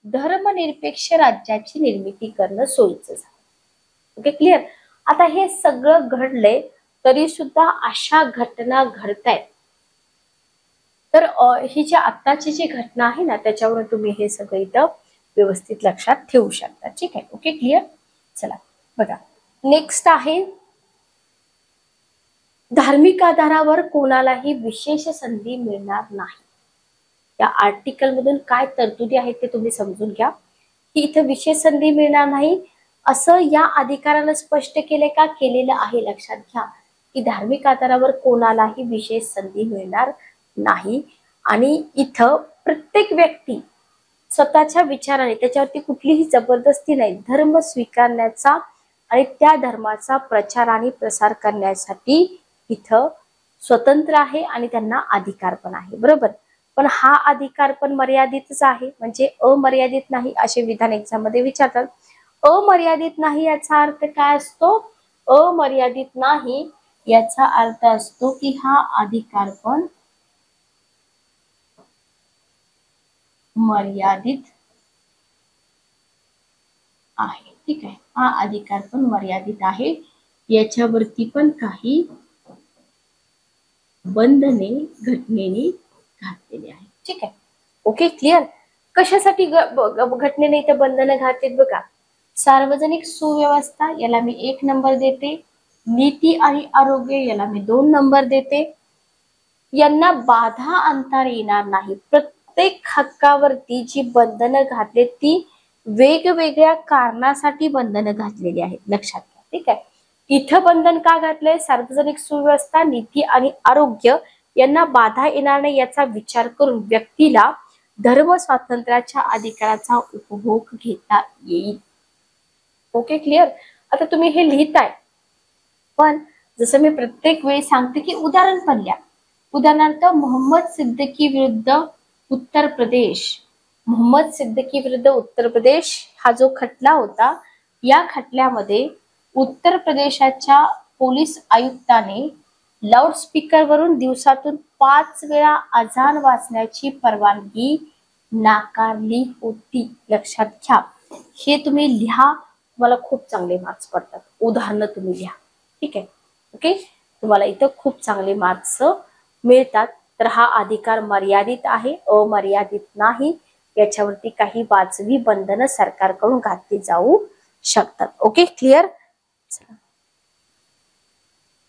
धर्मनिरपेक्ष राज्याची निर्मिती करणं सोयीचं झालं. Okay, clear. आता हे सगळं घडलंय तरी सुद्धा अशा घटना घडतायत. तर ही जी आत्ताची जी घटना आहे ना त्याच्यावरून तुम्ही हे सगळं इथं व्यवस्थित लक्षात ठेवू शकता. ठीक आहे, ओके, क्लिअर. चला बघा, नेक्स्ट आहे धार्मिक आधारावर कोणालाही विशेष संधी मिळणार नाही. या आर्टिकल मधून काय तरतुदी आहेत ते तुम्ही समजून घ्या. की इथं विशेष संधी मिळणार नाही असं या अधिकारानं स्पष्ट केले का, केलेलं आहे. लक्षात घ्या की धार्मिक आधारावर कोणालाही विशेष संधी मिळणार नाही. आणि इथं प्रत्येक व्यक्ती स्वतःच्या विचाराने, त्याच्यावरती कुठलीही जबरदस्ती नाही, धर्म स्वीकारण्याचा आणि त्या धर्माचा प्रचार आणि प्रसार करण्यासाठी इथं स्वतंत्र आहे आणि त्यांना अधिकार पण आहे. बरोबर. पण हा अधिकार पण मर्यादितच आहे, म्हणजे अमर्यादित नाही असे विधान एक्झाम मध्ये विचारतात. अमर्यादित नाही याचा अर्थ काय असतो, अमर्यादित नाही याचा अर्थ असतो की हा अधिकार पण मर्यादित आहे. ठीक आहे, हा अधिकार पण मर्यादित आहे, याच्यावरती पण काही बंधने घटनेने घातलेली आहे. ठीक आहे, ओके क्लिअर. कशासाठी घटनेने इथे बंधनं घातलीत बघा. सार्वजनिक सुव्यवस्था याला मी 1 नंबर देते, नीती आणि आरोग्य याला मी 2 नंबर देते. यांना बाधा आणता येणार नाही. प्रत्येक हक्कावरती जी बंधनं घातली ती वेगवेगळ्या कारणासाठी बंधनं घातलेली आहेत, लक्षात घ्या. ठीक आहे, इथं बंधन का घातलंय? सार्वजनिक सुव्यवस्था, नीती आणि आरोग्य यांना बाधा येणार नाही याचा विचार करून व्यक्तीला धर्म स्वातंत्र्याच्या अधिकाराचा उपभोग घेता येईल. Okay clear. आता तुम्ही हे लिहिताय, पण जसं मी प्रत्येक वेळी सांगते की उदाहरण पण लिहा. उदाहरणार्थ मोहम्मद सिद्दीकी विरुद्ध उत्तर प्रदेश, मोहम्मद सिद्दीकी विरुद्ध उत्तर प्रदेश हा जो खटला होता, या खटल्यामध्ये उत्तर प्रदेशाच्या पोलीस आयुक्ताने लाऊडस्पीकरवरून दिवसातून 5 वेळा अजान वाचण्याची परवानगी नाकारली होती. लक्षात घ्या, हे तुम्ही लिहा, तुम्हाला खूप चांगले मार्क्स पडतात. उदाहरणं तुम्ही लिहा. ठीक आहे, ओके, तुम्हाला इथं खूप चांगले मार्क्स मिळतात. तर हा अधिकार मर्यादित आहे, अमर्यादित नाही. याच्यावरती काही वाजवी बंधनं सरकारकडून घातली जाऊ शकतात. Okay clear.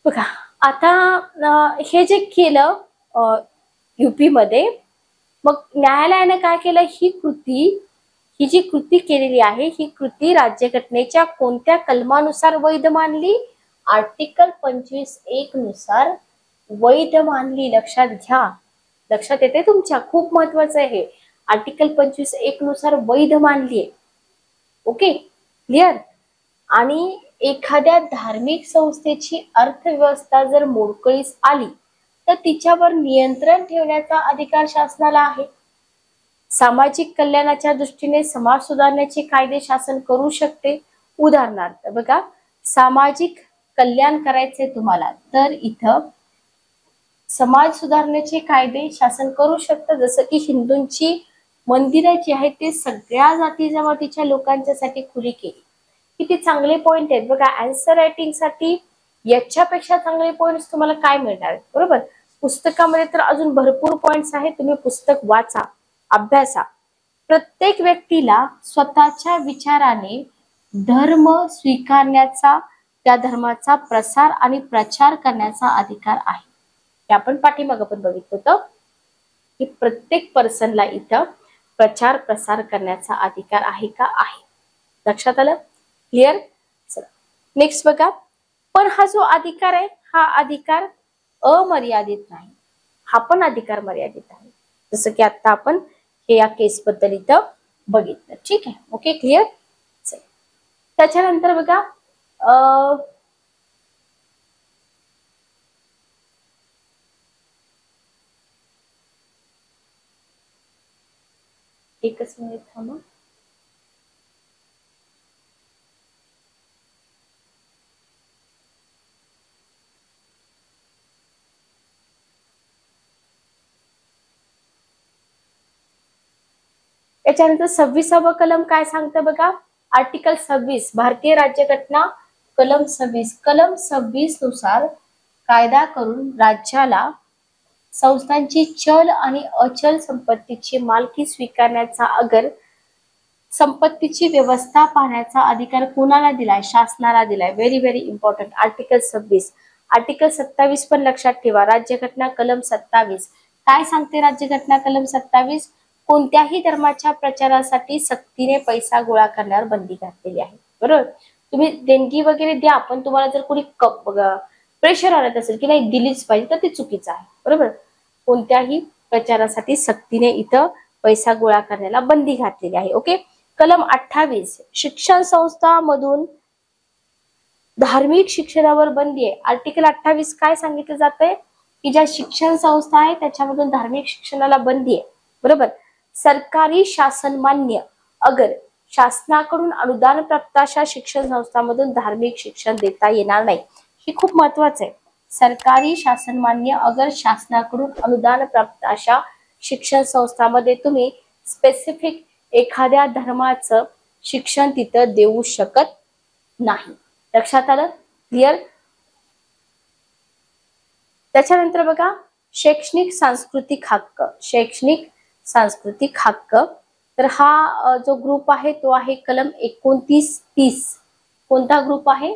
बघा आता हे जे केलं युपी मध्ये, मग न्यायालयाने काय केलं? ही जी कृती केलेली आहे, ही कृती राज्यघटनेच्या कोणत्या कलमानुसार वैध मानली? आर्टिकल 25(1) नुसार वैध मानली. लक्षात घ्या, लक्षात येते तुमच्या, खूप महत्वाचं आहे हे. आर्टिकल 25(1) नुसार वैध मानली. Okay clear. आणि एखाद्या धार्मिक संस्थेची अर्थव्यवस्था जर मोडकळीस आली तर तिच्यावर नियंत्रण ठेवण्याचा अधिकार शासनाला आहे. सामाजिक कल्याणाच्या दृष्टीने समाज सुधारण्याचे कायदे शासन करू शकते. उदाहरणार्थ बघा, सामाजिक कल्याण करायचे तुम्हाला, तर इथं समाज सुधारण्याचे कायदे शासन करू शकतं. जसं की हिंदूंची मंदिरं जी आहेत ते सगळ्या जाती जमातीच्या लोकांच्यासाठी खुली केली. किती चांगले पॉइंट आहेत बघा. आन्सर रायटिंग साठी याच्यापेक्षा चांगले पॉइंट्स तुम्हाला काय मिळणार आहेत? बरोबर, पुस्तकामध्ये तर अजून भरपूर पॉइंट्स आहेत, तुम्ही पुस्तक वाचा, अभ्यासा. प्रत्येक व्यक्तीला स्वतःच्या विचाराने धर्म स्वीकारण्याचा, त्या धर्माचा प्रसार आणि प्रचार करण्याचा अधिकार आहे. हे आपण पाठीमागं पण बघितलं होतं की प्रत्येक पर्सनला इथं प्रचार प्रसार करण्याचा अधिकार आहे का? आहे. लक्षात आलं? क्लिअर. चला नेक्स्ट बघा. पण हा जो अधिकार आहे, हा अधिकार अमर्यादित नाही, हा पण अधिकार मर्यादित आहे. जसं की आता आपण हे या केस बद्दल इथं बघितलं. ठीक आहे, ओके क्लिअर. त्याच्यानंतर बघा एकच मिनिट थांबा. याच्यानंतर 26वा कलम काय सांगतं बघा. आर्टिकल 26 भारतीय राज्यघटना कलम 26 नुसार कायदा करून राज्याला संस्थांची चल आणि अचल संपत्तीची मालकी स्वीकारण्याचा, अगर संपत्तीची व्यवस्था पाहण्याचा अधिकार कोणाला दिलाय? शासनाला दिलाय. Very very important. Article 26. Article 27 पण लक्षात ठेवा. राज्यघटना कलम 27 काय सांगते? राज्यघटना कलम 27 कोणत्याही धर्माच्या प्रचारासाठी सक्तीने पैसा गोळा करण्यावर बंदी घातलेली आहे. बरोबर, तुम्ही देणगी वगैरे द्या, पण तुम्हाला जर कोणी प्रेशर आणत असेल की नाही दिलीच पाहिजे, तर ते चुकीचं आहे. बरोबर, कोणत्याही प्रचारासाठी सक्तीने इथं पैसा गोळा करण्याला बंदी घातलेली आहे. ओके. कलम 28 शिक्षण संस्थांमधून धार्मिक शिक्षणावर बंदी आहे. आर्टिकल 28 काय सांगितलं जातंय की ज्या शिक्षण संस्था आहे त्याच्यामधून धार्मिक शिक्षणाला बंदी आहे. बरोबर, सरकारी शासन मान्य अगर शासनाकडून अनुदान प्राप्त अशा शिक्षण संस्थांमधून धार्मिक शिक्षण देता येणार नाही. हे खूप महत्वाचं आहे. सरकारी शासन मान्य अगर शासनाकडून अनुदान प्राप्त अशा शिक्षण संस्थांमध्ये तुम्ही स्पेसिफिक एखाद्या धर्माचं शिक्षण तिथं देऊ शकत नाही. लक्षात आलं? क्लिअर? त्याच्यानंतर बघा शैक्षणिक सांस्कृतिक हक्क. शैक्षणिक सांस्कृतिक हक्क, तर हा जो ग्रुप आहे तो आहे कलम 29-30. कोणता ग्रुप आहे?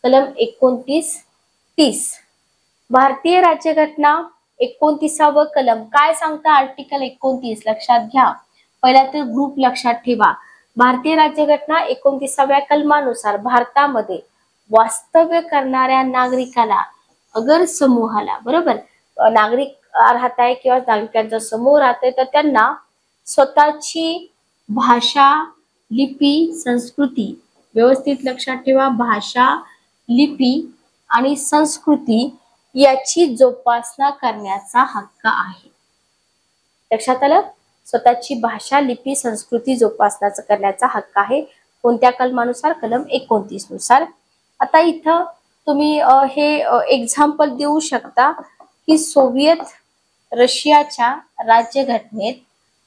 कलम 29-30. भारतीय राज्यघटना 29वा कलम काय सांगता? आर्टिकल 29 लक्षात घ्या. पहिला तर ग्रुप लक्षात ठेवा. भारतीय राज्यघटना 29व्या कलमानुसार भारतामध्ये वास्तव्य करणाऱ्या नागरिकाला, अगर समूहाला, बरोबर, नागरिक राहत आहे किंवा नागरिकांचा समूह राहतोय, तर त्यांना स्वतःची भाषा, लिपी, संस्कृती, व्यवस्थित लक्षात ठेवा, भाषा, लिपी आणि संस्कृती याची जोपासना करण्याचा हक्क आहे. लक्षात आलं? स्वतःची भाषा, लिपी, संस्कृती जोपासना करण्याचा हक्क आहे. कोणत्या कलमानुसार? कलम 29 नुसार. आता इथं तुम्ही हे एक्झाम्पल देऊ शकता की सोव्हिएत रशियाच्या राज्यघटनेत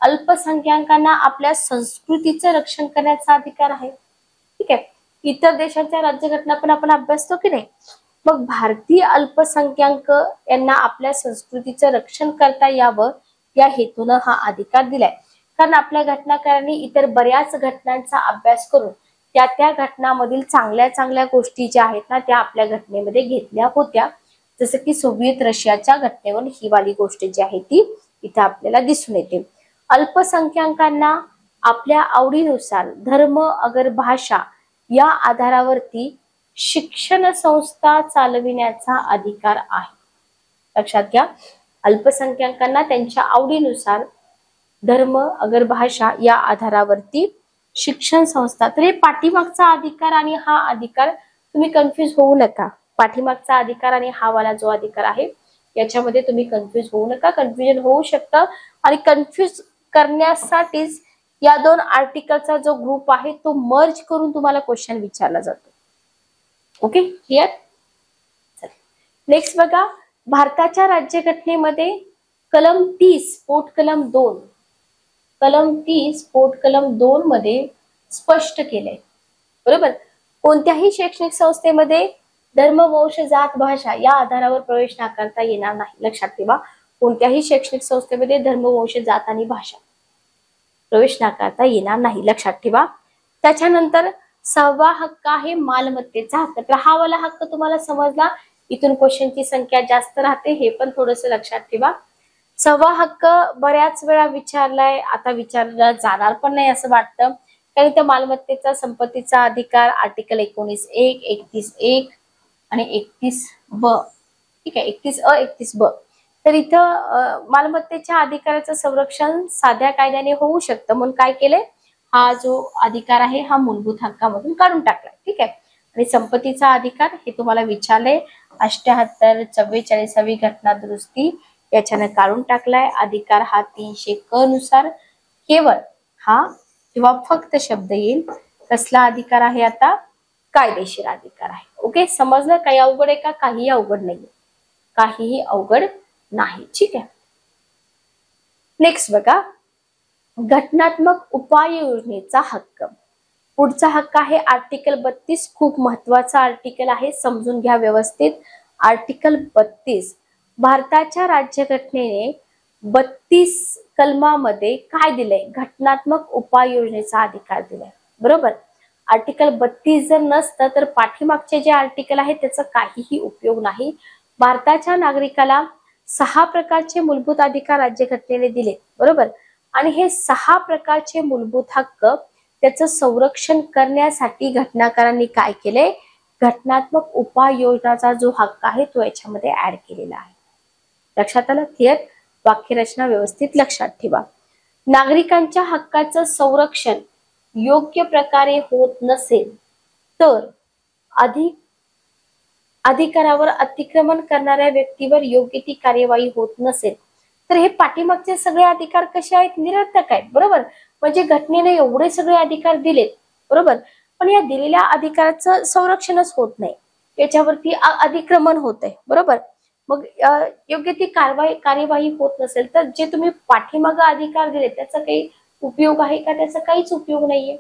अल्पसंख्याकांना आपल्या संस्कृतीचं रक्षण करण्याचा अधिकार आहे. ठीक आहे. इतर देशांच्या राज्यघटना पण आपण अभ्यासतो की नाही. मग भारतीय अल्पसंख्याक यांना आपल्या संस्कृतीचं रक्षण करता यावं या हेतूनं हा अधिकार दिलाय. कारण आपल्या घटनाकारांनी इतर बऱ्याच घटनांचा अभ्यास करून त्या घटनामधील चांगल्या गोष्टी ज्या आहेत ना त्या आपल्या घटनेमध्ये घेतल्या होत्या. जसं की सोव्हिएत रशियाच्या घटनेवर ही वाली गोष्ट जी आहे ती इथं आपल्याला दिसून येते. अल्पसंख्याकांना आपल्या आवडीनुसार धर्म, अगर भाषा या आधारावरती शिक्षण संस्था चालविण्याचा अधिकार आहे. लक्षात घ्या. अल्पसंख्याकांना त्यांच्या आवडीनुसार धर्म, अगर भाषा या आधारावरती शिक्षण संस्था. तर हे पाठीमागचा अधिकार आणि हा अधिकार तुम्ही कन्फ्युज होऊ नका. पाठीमागचा अधिकार आणि हा वाला जो अधिकार आहे याच्यामध्ये तुम्ही कन्फ्युज होऊ नका. कन्फ्युजन होऊ शकतं आणि कन्फ्युज करण्यासाठीच या दोन आर्टिकलचा जो ग्रुप आहे तो मर्ज करून तुम्हाला क्वेश्चन विचारला जातो. Okay, clear? नेक्स्ट बघा, भारताच्या राज्यघटनेमध्ये कलम 30 पोट कलम 2, कलम 30 पोट कलम 2 मध्ये स्पष्ट केलंय, बरोबर, कोणत्याही शैक्षणिक संस्थेमध्ये धर्म, वंश, जात, भाषा या आधारावर प्रवेश नाकारता येणार नाही. लक्षात ठेवा, कोणत्याही शैक्षणिक संस्थेमध्ये धर्म, वंश, जात आणि भाषा प्रवेश नाकारता येणार नाही. लक्षात ठेवा. त्याच्यानंतर 6वा हक्क आहे मालमत्तेचा हक्क. तर हा वाला हक्क तुम्हाला समजला. इथून क्वेश्चनची संख्या जास्त राहते हे पण थोडंसं लक्षात ठेवा. 6वा हक्क बऱ्याच वेळा विचारलाय, आता विचारला जाणार पण नाही असं वाटतं. कारण इथं मालमत्तेचा संपत्तीचा अधिकार आर्टिकल 19(1), 31(1) आणि 31(ब). ठीक आहे, 31(अ), 31(ब). तर इथं मालमत्तेच्या अधिकाराचं संरक्षण साध्या कायद्याने होऊ शकतं, म्हणून काय केलंय, हा जो अधिकार आहे हा मूलभूत हक्कामधून काढून टाकलाय. ठीक आहे. आणि संपत्तीचा अधिकार हे तुम्हाला विचारले 78, 44वी घटना दुरुस्ती याच्याने काढून टाकलाय. अधिकार हा 300(क) नुसार केवळ हा किंवा फक्त शब्द येईल. कसला अधिकार आहे आता? कायदेशीर अधिकार आहे. ओके, समजलं? काही अवघड आहे का? काहीही अवघड नाहीये, काहीही अवघड नाही. ठीक आहे. नेक्स्ट बघा, घटनात्मक उपाययोजनेचा हक्क. पुढचा हक्क आहे आर्टिकल 32. खूप महत्वाचा आर्टिकल आहे, समजून घ्या व्यवस्थित. आर्टिकल 32 भारताच्या राज्यघटनेने 32 कलमामध्ये काय दिलंय? घटनात्मक उपाययोजनेचा अधिकार दिलाय, बरोबर. आर्टिकल 32 जर नसतं तर पाठीमागचे जे आर्टिकल आहे त्याचा काहीही उपयोग नाही. भारताच्या नागरिकाला 6 प्रकारचे मूलभूत अधिकार राज्यघटनेने दिले, बरोबर. आणि हे 6 प्रकारचे मूलभूत हक्क त्याचं संरक्षण करण्यासाठी घटनाकारांनी काय केले? घटनात्मक उपाययोजनाचा जो हक्क आहे तो याच्यामध्ये ऍड केलेला आहे. लक्षात आलं? क्लिअर? वाक्यरचना व्यवस्थित लक्षात ठेवा. नागरिकांच्या हक्काचं संरक्षण योग्य प्रकारे होत नसेल तर अधिकारावर अतिक्रमण करणाऱ्या व्यक्तीवर योग्य ती कार्यवाही होत नसेल तर हे पाठीमागचे सगळे अधिकार कसे आहेत? निरर्थक आहेत, बरोबर. म्हणजे घटनेने एवढे सगळे अधिकार दिलेत, बरोबर, पण या दिलेल्या अधिकाराचं संरक्षणच होत नाही, याच्यावरती अतिक्रमण होत आहे, बरोबर. मग योग्य ती कार्यवाही होत नसेल तर जे तुम्ही पाठीमागे अधिकार दिले त्याचा काही उपयोग आहे का? त्याचा काहीच उपयोग नाहीये.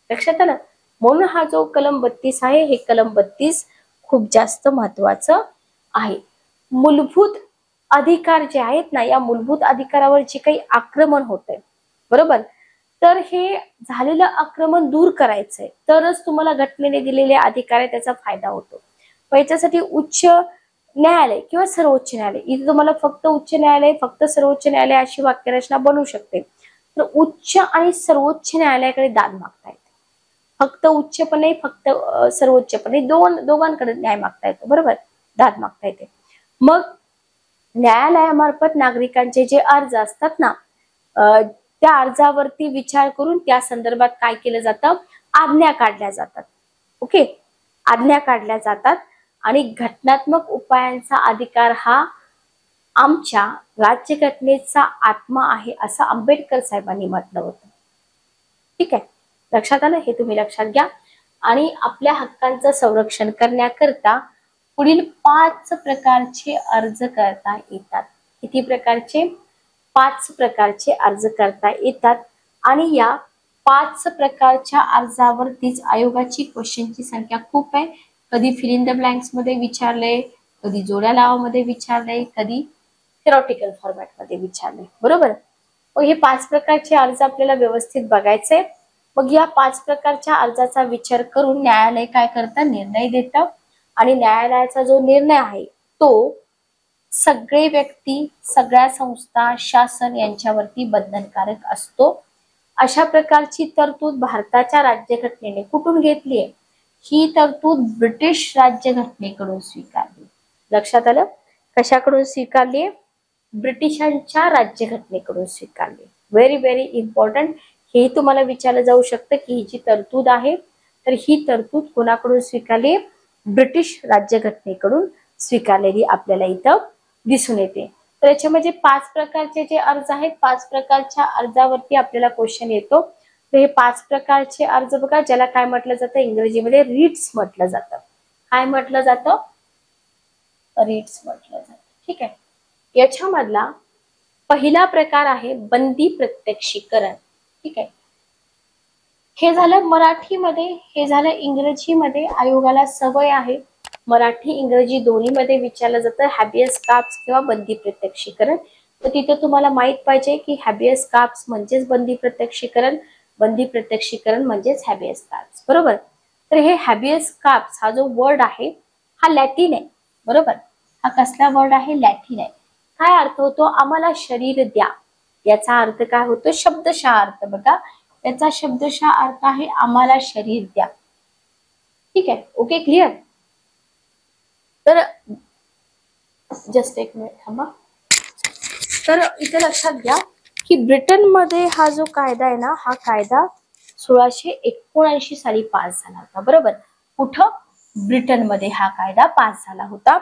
लक्षात आलं? म्हणून हा जो कलम 32 आहे, हे कलम 32 खूप जास्त महत्वाचं आहे. मूलभूत अधिकार जे आहेत ना, या मूलभूत अधिकारावर जे काही आक्रमण होतंय, बरोबर, तर हे झालेलं आक्रमण दूर करायचंय, तरच तुम्हाला घटनेने दिलेले अधिकार आहे त्याचा फायदा होतो. पण याच्यासाठी उच्च न्यायालय किंवा सर्वोच्च न्यायालय, इथे तुम्हाला फक्त उच्च न्यायालय, फक्त सर्वोच्च न्यायालय अशी वाक्यरचना बनवू शकते. तर उच्च आणि सर्वोच्च न्यायालयाकडे दाद मागता येते. फक्त उच्च पण नाही, फक्त सर्वोच्च पण नाही, दोघांकडे न्याय मागता येतो, बरोबर, दाद मागता येते. मग न्यायालयामार्फत नागरिकांचे जे अर्ज असतात ना, त्या अर्जावरती विचार करून त्या संदर्भात काय केलं जातं, आज्ञा काढल्या जातात. ओके, आज्ञा काढल्या जातात. आणि घटनात्मक उपायांचा अधिकार हा आमच्या राज्यघटनेचा आत्मा आहे असं आंबेडकर साहेबांनी म्हटलं होतं. ठीक आहे, लक्षात आलं? हे तुम्ही लक्षात घ्या. आणि आपल्या हक्कांचं संरक्षण करण्याकरता पुढील 5 प्रकारचे अर्ज करता येतात. किती प्रकारचे? 5 प्रकारचे अर्ज करता येतात. आणि या 5 प्रकारच्या अर्जावरतीच आयोगाची क्वेश्चनची संख्या खूप आहे. कधी फिल इन द ब्लँक्स मध्ये विचारले, कधी जोड्या लावामध्ये विचारले, कधी थेरॉटिकल फॉर्मॅट मध्ये विचारले, बरोबर. मग हे 5 प्रकारचे अर्ज आपल्याला व्यवस्थित बघायचे. मग या 5 प्रकारच्या अर्जाचा विचार करून न्यायालय काय करतं, निर्णय देतं. आणि न्यायालयाचा जो निर्णय आहे तो सगळे व्यक्ती, सगळ्या संस्था, शासन यांच्यावरती बंधनकारक असतो. अशा प्रकारची तरतूद भारताच्या राज्यघटनेने कुठून घेतली आहे? ही तरतूद ब्रिटिश राज्यघटनेकडून स्वीकारली. लक्षात आलं? कशाकडून स्वीकारली? ब्रिटिशांच्या राज्यघटनेकडून स्वीकारली. Very very important. हे तुम्हाला विचारलं जाऊ शकतं की ही जी तरतूद आहे, तर ही तरतूद कोणाकडून स्वीकारली? ब्रिटिश राज्यघटनेकडून स्वीकारलेली आपल्याला इथं दिसून येते. तर याच्यामध्ये 5 प्रकारचे जे अर्ज आहेत, 5 प्रकारच्या अर्जावरती आपल्याला क्वेश्चन येतो. तर हे 5 प्रकारचे अर्ज बघा, ज्याला काय म्हटलं जातं, इंग्रजीमध्ये रिट्स म्हटलं जातं. काय म्हटलं जातं? रिट्स म्हटलं जातं. ठीक आहे. याच्यामधला पहिला प्रकार आहे बंदी प्रत्यक्षीकरण. ठीक आहे, हे झालं मराठीमध्ये, हे झालं इंग्रजीमध्ये. आयोगाला सवय आहे मराठी इंग्रजी दोन्हीमध्ये विचारलं जातं हॅबियस कॉर्पस किंवा बंदी प्रत्यक्षीकरण. तर तिथे तुम्हाला माहित पाहिजे की हॅबियस कॉर्पस म्हणजेच बंदी प्रत्यक्षीकरण, बंदी प्रत्यक्षीकरण म्हणजेच हॅबियस कॉर्पस, बरोबर. तर हे हॅबियस कॉर्पस हा जो वर्ड आहे हा लॅटिन आहे, बरोबर. हा कसला वर्ड आहे? लॅटिन आहे. काय अर्थ होतो? आम्हाला शरीर द्या. याचा अर्थ काय होतो? शब्दशः अर्थ बघा, याचा शब्दशः अर्थ आहे आम्हाला शरीर द्या. ठीक आहे, ओके, क्लिअर. तर जस्ट एक मिनिट थांबा. तर इथे लक्षात घ्या की ब्रिटनमध्ये हा जो कायदा आहे ना, हा कायदा 1679 साली पास झाला होता, बरोबर. कुठं? ब्रिटनमध्ये हा कायदा पास झाला होता.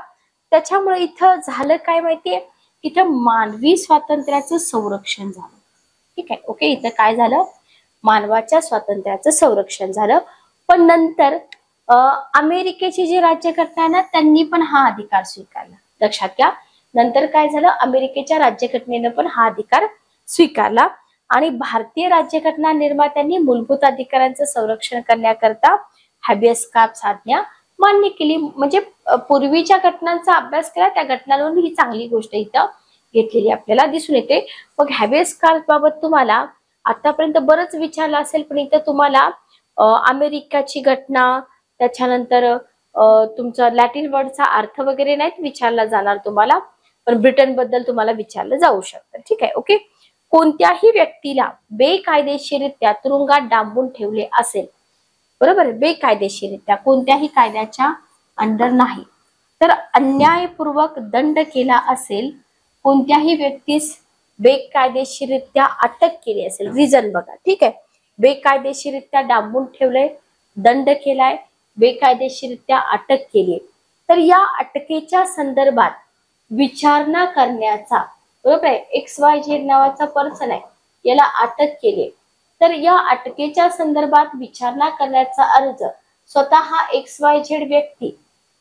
त्याच्यामुळे इथं झालं काय माहितीये, इथं मानवी स्वातंत्र्याचं संरक्षण झालं. ठीक आहे, ओके. इथं काय झालं? मानवाच्या स्वातंत्र्याचं संरक्षण झालं. पण नंतर अमेरिकेची जी राज्यघटना आहे ना, त्यांनी पण हा अधिकार स्वीकारला. लक्षात घ्या, नंतर काय झालं? अमेरिकेच्या राज्यघटनेनं पण हा अधिकार स्वीकारला. आणि भारतीय राज्यघटना निर्मात्यांनी मूलभूत अधिकारांचं संरक्षण करण्याकरता हॅबियस कॉर्पस आज्ञा मान्य केली. म्हणजे पूर्वीच्या घटनांचा अभ्यास केला, त्या घटनांवरून ही चांगली गोष्ट इथं घेतलेली आपल्याला दिसून येते. मग हॅबियस कॉर्पस बाबत तुम्हाला आतापर्यंत बरंच विचारलं असेल, पण इथं तुम्हाला अमेरिकाची घटना, त्याच्यानंतर तुमचा लॅटिन वर्डचा अर्थ वगैरे नाहीत विचारला जाणार तुम्हाला, पण ब्रिटन बद्दल तुम्हाला विचारलं जाऊ शकतं. ठीक आहे, ओके. कोणत्याही व्यक्तीला बेकायदेशीररित्या तुरुंगात डांबून ठेवले असेल, बरोबर, बेकायदेशीररित्या कोणत्याही कायद्याच्या अंडर नाही, तर अन्यायपूर्वक दंड केला असेल, कोणत्याही व्यक्तीस बेकायदेशीररित्या अटक केली असेल, रिझन बघा. ठीक आहे, बेकायदेशीररित्या डांबून ठेवलंय, दंड केलाय, बेकायदेशीररित्या अटक केली, तर या अटकेच्या संदर्भात विचारणा करण्याचा, बरोबर आहे, XYZ नावाचा पर्सन आहे, याला अटक केली, तर या अटकेच्या संदर्भात विचारणा करण्याचा अर्ज स्वतः XYZ व्यक्ती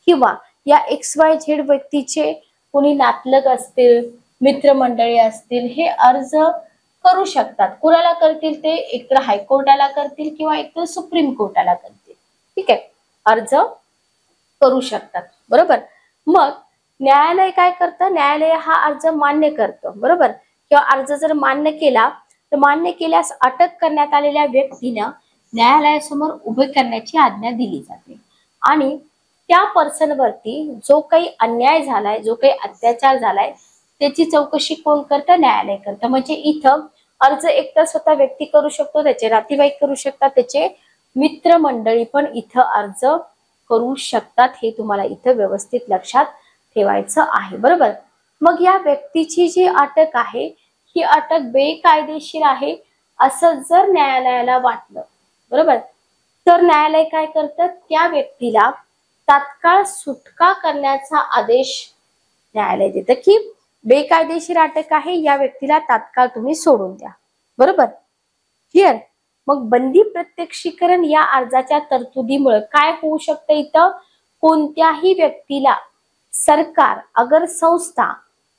किंवा या XYZ व्यक्तीचे कोणी नातलग असतील, मित्रमंडळी असतील, हे अर्ज करू शकतात. कुणाला करतील ते? एकतर हायकोर्टाला करतील किंवा एकतर सुप्रीम कोर्टाला करतील. ठीक आहे, अर्ज करू शकतात. बरोबर. मग न्यायालय काय करतं? न्यायालय हा अर्ज मान्य करतं. बरोबर. किंवा अर्ज जर मान्य केला तर मान्य केल्यास अटक करण्यात आलेल्या व्यक्तीनं न्यायालयासमोर उभे करण्याची आज्ञा दिली जाते आणि त्या पर्सन वरती जो काही अन्याय झालाय, जो काही अत्याचार झालाय त्याची चौकशी कोण करतं? न्यायालय करतं. म्हणजे इथं अर्ज एकतर स्वतः व्यक्ती करू शकतो, त्याचे नातेवाईक करू शकतात, त्याचे मित्रमंडळी पण इथं अर्ज करू शकतात. हे तुम्हाला इथं व्यवस्थित लक्षात ठेवायचं आहे. बरोबर. मग या व्यक्तीची जी अटक आहे ही अटक बेकायदेशीर आहे असं जर न्यायालयाला वाटलं, बरोबर, तर न्यायालय काय करतं? त्या व्यक्तीला तात्काळ सुटका करण्याचा आदेश न्यायालय देतं की बेकायदेशीर अटक आहे, या व्यक्तीला तात्काळ तुम्ही सोडून द्या. बरोबर. क्लिअर. मग बंदी प्रत्यक्षीकरण या अर्जाच्या तरतुदीमुळे काय होऊ शकतं? इथं कोणत्याही व्यक्तीला सरकार अगर संस्था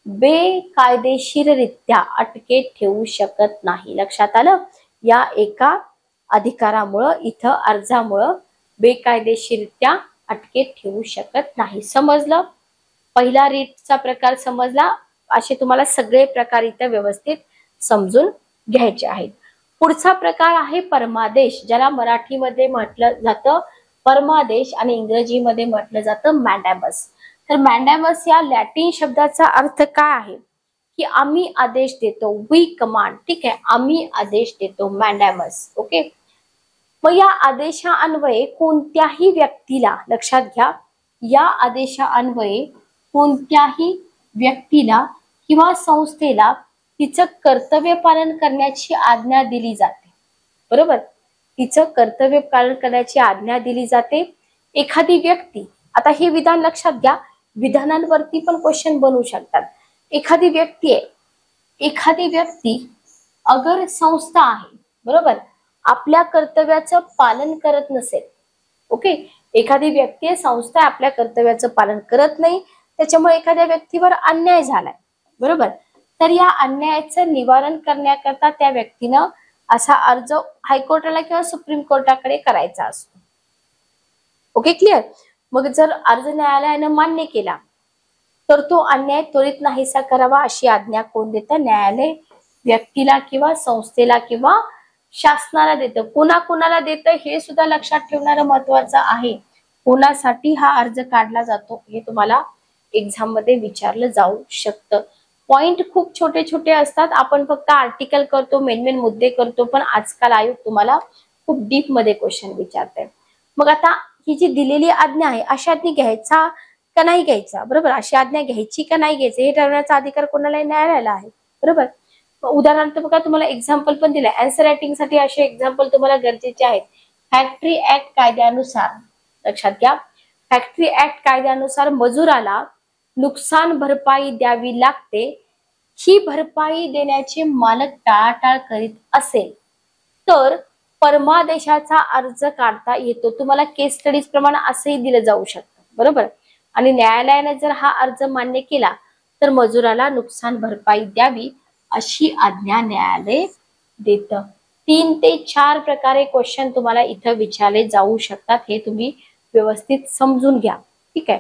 बेकायदेशीररित्या अटकेत ठेवू शकत नाही. लक्षात आलं? या एका अधिकारामुळं इथं अर्जामुळं बेकायदेशीररित्या अटकेत ठेवू शकत नाही. समजलं? पहिला रीतचा प्रकार समजला. असे तुम्हाला सगळे प्रकार इथं व्यवस्थित समजून घ्यायचे आहेत. पुढचा प्रकार आहे परमादेश, ज्याला मराठीमध्ये म्हटलं जातं परमादेश आणि इंग्रजीमध्ये म्हटलं जातं मॅन्डॅमस. तर मॅन्डॅमस या लॅटिन शब्दाचा अर्थ काय आहे? की आम्ही आदेश देतो, वी कमांड. ठीक आहे, आम्ही आदेश देतो, मॅन्डॅमस. ओके. मग या आदेशान्वये कोणत्याही व्यक्तीला, लक्षात घ्या, या आदेशान्वये कोणत्याही व्यक्तीला किंवा संस्थेला तिचं कर्तव्य पालन करण्याची आज्ञा दिली जाते. बरोबर. तिचं कर्तव्य पालन करण्याची आज्ञा दिली जाते. एखादी व्यक्ती, आता हे विधान लक्षात घ्या, विधानांवरती पण क्वेश्चन बनवू शकतात. एखादी व्यक्ती आहे, एखादी व्यक्ती अगर संस्था आहे, बरोबर, आपल्या कर्तव्याचं पालन करत नसेल, ओके, एखादी व्यक्ती आहे, संस्था आपल्या कर्तव्याचं पालन करत नाही, त्याच्यामुळे एखाद्या व्यक्तीवर अन्याय झालाय, बरोबर, तर या अन्यायाचं निवारण करण्याकरता त्या व्यक्तीनं असा अर्ज हायकोर्टाला किंवा सुप्रीम कोर्टाकडे करायचा असतो. Okay, clear. मग जर अर्ज न्यायालयानं मान्य केला तर तो अन्याय त्वरित नाहीसा करावा अशी आज्ञा कोण देतं? न्यायालय व्यक्तीला किंवा संस्थेला किंवा शासनाला देतं. कोणाला देतं हे सुद्धा लक्षात ठेवणारं महत्वाचं आहे. कोणासाठी हा अर्ज काढला जातो हे तुम्हाला एक्झाम मध्ये विचारलं जाऊ शकतं. पॉइंट खूप छोटे छोटे असतात. आपण फक्त आर्टिकल करतो, मेन मुद्दे करतो, पण आजकाल आयोग तुम्हाला खूप डीप मध्ये क्वेश्चन विचारते. मग आता ही जी दिलेली आज्ञा आहे, अशी आज्ञा घ्यायचा का नाही घ्यायचा, बरोबर, अशी आज्ञा घ्यायची का नाही घ्यायची हे ठरवण्याचा अधिकार कोणाला? न्यायालयाला आहे. बरोबर. उदाहरणार्थ बघा, तुम्हाला एक्झाम्पल पण दिलंय. आन्सर रायटिंग साठी असे एक्झाम्पल तुम्हाला गरजेचे आहेत. फॅक्टरी ऍक्ट कायद्यानुसार, लक्षात घ्या, फॅक्टरी ऍक्ट कायद्यानुसार मजुराला नुकसान भरपाई द्यावी लागते. ही भरपाई देण्याचे मालक टाळाटाळ करीत असेल तर परमादेशाचा अर्ज काढता येतो. तुम्हाला केस स्टडीज प्रमाणे असंही दिलं जाऊ शकतं. बरोबर. आणि न्यायालयाने जर हा अर्ज मान्य केला तर मजुराला नुकसान भरपाई द्यावी अशी आज्ञा न्यायालय देतं. 3 ते 4 प्रकारे क्वेश्चन तुम्हाला इथं विचारले जाऊ शकतात. हे तुम्ही व्यवस्थित समजून घ्या. ठीक आहे.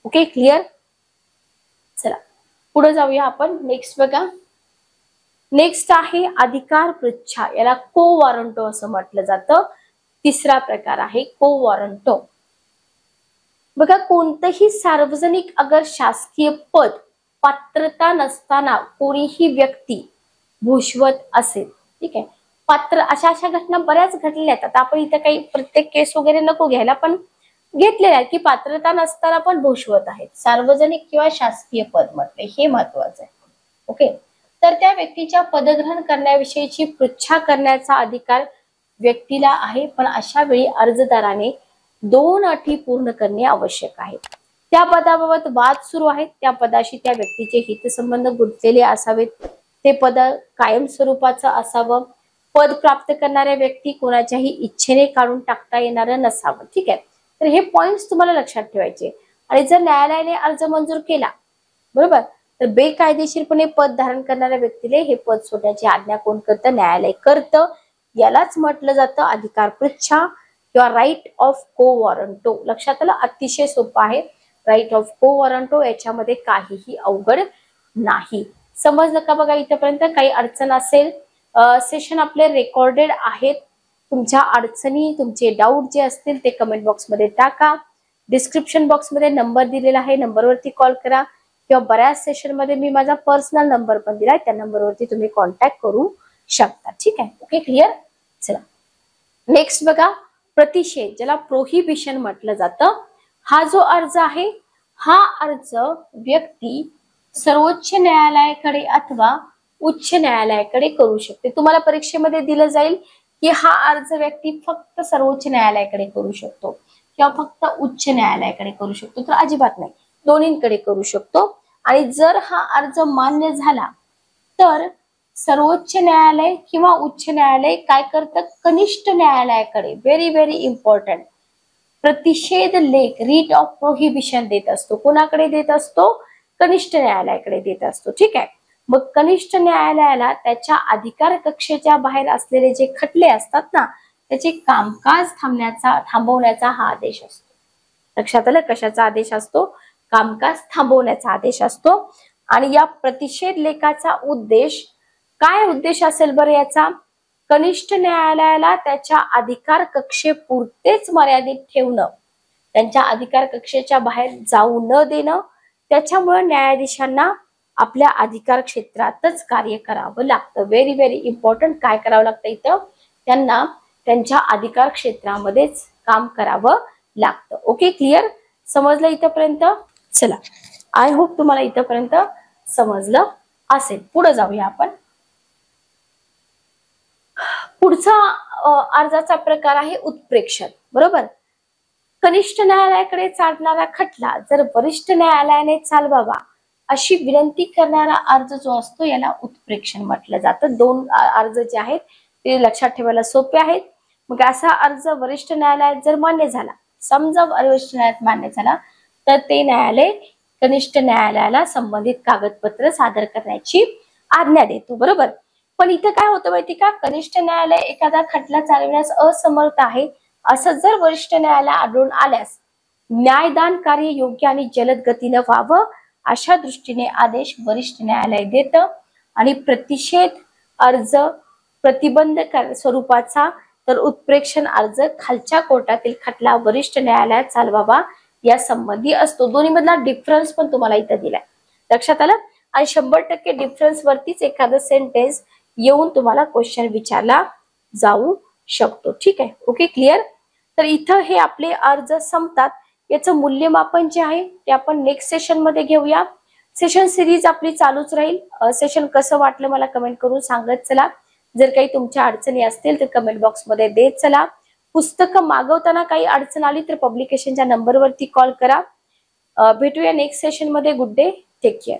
Okay, clear. चला पुढे जाऊया आपण. नेक्स्ट बघा, नेक्स्ट आहे अधिकार पृच्छा, याला को वॉरंटो असं म्हटलं जातं. तिसरा प्रकार आहे को वॉरंटो. बघा, कोणतंही सार्वजनिक अगर शासकीय पद पात्रता नसताना कोणीही व्यक्ती भूषवत असेल, ठीक आहे, पात्र, अशा घटना बऱ्याच घडलेल्या आहेत. आता आपण इथं काही प्रत्येक केस वगैरे नको घ्यायला, पण घेतलेल्या आहेत की पात्रता नसताना पण भूषवत आहेत. सार्वजनिक किंवा शासकीय पद म्हटले, हे महत्वाचं आहे. ओके. तर त्या व्यक्तीच्या पदग्रहण करण्याविषयीची पृच्छा करण्याचा अधिकार व्यक्तीला आहे, पण अशा वेळी अर्जदाराने 2 अटी पूर्ण करणे आवश्यक आहे. त्या पदाबाबत वाद सुरू आहेत, त्या पदाशी त्या व्यक्तीचे हितसंबंध गुंतलेले असावेत, ते पद कायम स्वरूपाचं असावं, पद प्राप्त करणाऱ्या व्यक्ती कोणाच्याही इच्छेने काढून टाकता येणारं नसावं. ठीक आहे. तर हे पॉइंट्स तुम्हाला लक्षात ठेवायचे. आणि जर न्यायालयाने अर्ज मंजूर केला, बरोबर, तर बेकायदेशीरपणे पद धारण करणाऱ्या व्यक्तीला हे पद सोडण्याची आज्ञा कोण करतं? न्यायालय करतं. यालाच म्हटलं जातं अधिकार पृच्छा किंवा राईट ऑफ को वॉरंटो. लक्षात आलं? अतिशय सोपं आहे. राईट ऑफ को वॉरंटो, याच्यामध्ये काहीही अवघड नाही. समजलं का? बघा इथपर्यंत. काही अडचण असेल, सेशन आपले रेकॉर्डेड आहेत. तुमच्या अडचणी, तुमचे डाऊट जे असतील ते कमेंट बॉक्समध्ये टाका. डिस्क्रिप्शन बॉक्समध्ये नंबर दिलेला आहे, नंबरवरती कॉल करा, किंवा बऱ्याच सेशन मध्ये मी माझा पर्सनल नंबर पण दिलाय, त्या नंबरवरती तुम्ही कॉन्टॅक्ट करू शकता. ठीक आहे? Okay, clear? चला नेक्स्ट बघा, प्रतिषेध, ज्याला प्रोहिबिशन म्हटलं जातं. हा जो अर्ज आहे, हा अर्ज व्यक्ती सर्वोच्च न्यायालयाकडे अथवा उच्च न्यायालयाकडे करू शकते. तुम्हाला परीक्षेमध्ये दिलं जाईल की हा अर्ज व्यक्ती फक्त सर्वोच्च न्यायालयाकडे करू शकतो किंवा फक्त उच्च न्यायालयाकडे करू शकतो. तर अजिबात नाही, दोन्हीकडे करू शकतो. आणि जर हा अर्ज मान्य झाला तर सर्वोच्च न्यायालय किंवा उच्च न्यायालय काय करतं? कनिष्ठ न्यायालयाकडे, व्हेरी व्हेरी इम्पॉर्टंट, प्रतिषेध लेख, रीट ऑफ प्रोहिबिशन देत असतो. कोणाकडे देत असतो? कनिष्ठ न्यायालयाकडे देत असतो. ठीक आहे? मग कनिष्ठ न्यायालयाला त्याच्या अधिकार कक्षेच्या बाहेर असलेले जे खटले असतात ना, त्याचे कामकाज थांबवण्याचा हा आदेश असतो. लक्षात आलं? कशाचा आदेश असतो? कामकाज थांबवण्याचा आदेश असतो. आणि या प्रतिषेध लेखाचा उद्देश काय असेल बरं याचा? कनिष्ठ न्यायालयाला त्याच्या अधिकार कक्षेपुरतेच मर्यादित ठेवणं, त्यांच्या अधिकार कक्षेच्या बाहेर जाऊ न देणं. त्याच्यामुळे न्यायाधीशांना आपल्या अधिकार क्षेत्रातच कार्य करावं लागतं. Very very important. काय करावं लागतं इथं? त्यांना त्यांच्या अधिकार क्षेत्रामध्येच काम करावं लागतं. Okay, clear? समजलं इथपर्यंत? चला, आय होप तुम्हाला इथपर्यंत समजलं असेल. पुढे जाऊया आपण. पुढचा अर्जाचा प्रकार आहे उत्प्रेक्षण. बरोबर? कनिष्ठ न्यायालयाकडे चालणारा खटला जर वरिष्ठ न्यायालयाने चालवावा अशी विनंती करणारा अर्ज जो असतो याला उत्प्रेक्षण म्हटलं जातं. दोन अर्ज जे आहेत ते लक्षात ठेवायला सोपे आहेत. मग असा अर्ज वरिष्ठ न्यायालयात जर मान्य झाला, समजा वरिष्ठ न्यायालयात मान्य झाला, तर ते न्यायालय कनिष्ठ न्यायालयाला संबंधित कागदपत्र सादर करण्याची आज्ञा देतो. बरोबर? पण इथं काय होतं माहिती का? कनिष्ठ न्यायालय एखादा खटला चालविण्यास असमर्थ आहे असं जर वरिष्ठ न्यायालय आढळून आल्यास न्यायदान कार्य योग्य आणि जलद गतीनं व्हावं अशा दृष्टीने आदेश वरिष्ठ न्यायालय देतं. आणि प्रतिषेध अर्ज प्रतिबंध स्वरूपाचा, तर उत्प्रेक्षण अर्ज खालच्या कोर्टातील खटला वरिष्ठ न्यायालयात चालवावा या संबंधी असतो. दोन्ही मधला डिफरन्स पण तुम्हाला इथं दिलाय. लक्षात आलं? आणि 100% डिफरन्स वरतीच एखादं सेंटेन्स येऊन तुम्हाला क्वेश्चन विचारला जाऊ शकतो. ठीक आहे? Okay, clear? तर इथं हे आपले अर्ज संपतात. याचं मूल्यमापन जे आहे ते आपण नेक्स्ट सेशन मध्ये घेऊया. सेशन सिरीज आपली चालूच राहील. सेशन कसं वाटलं मला कमेंट करून सांगत चला. जर काही तुमच्या अडचणी असतील तर कमेंट बॉक्स मध्ये देत चला. पुस्तकं मागवताना काही अडचण आली तर पब्लिकेशनच्या नंबरवरती कॉल करा. भेटूया नेक्स्ट सेशन मध्ये. Good day, take care.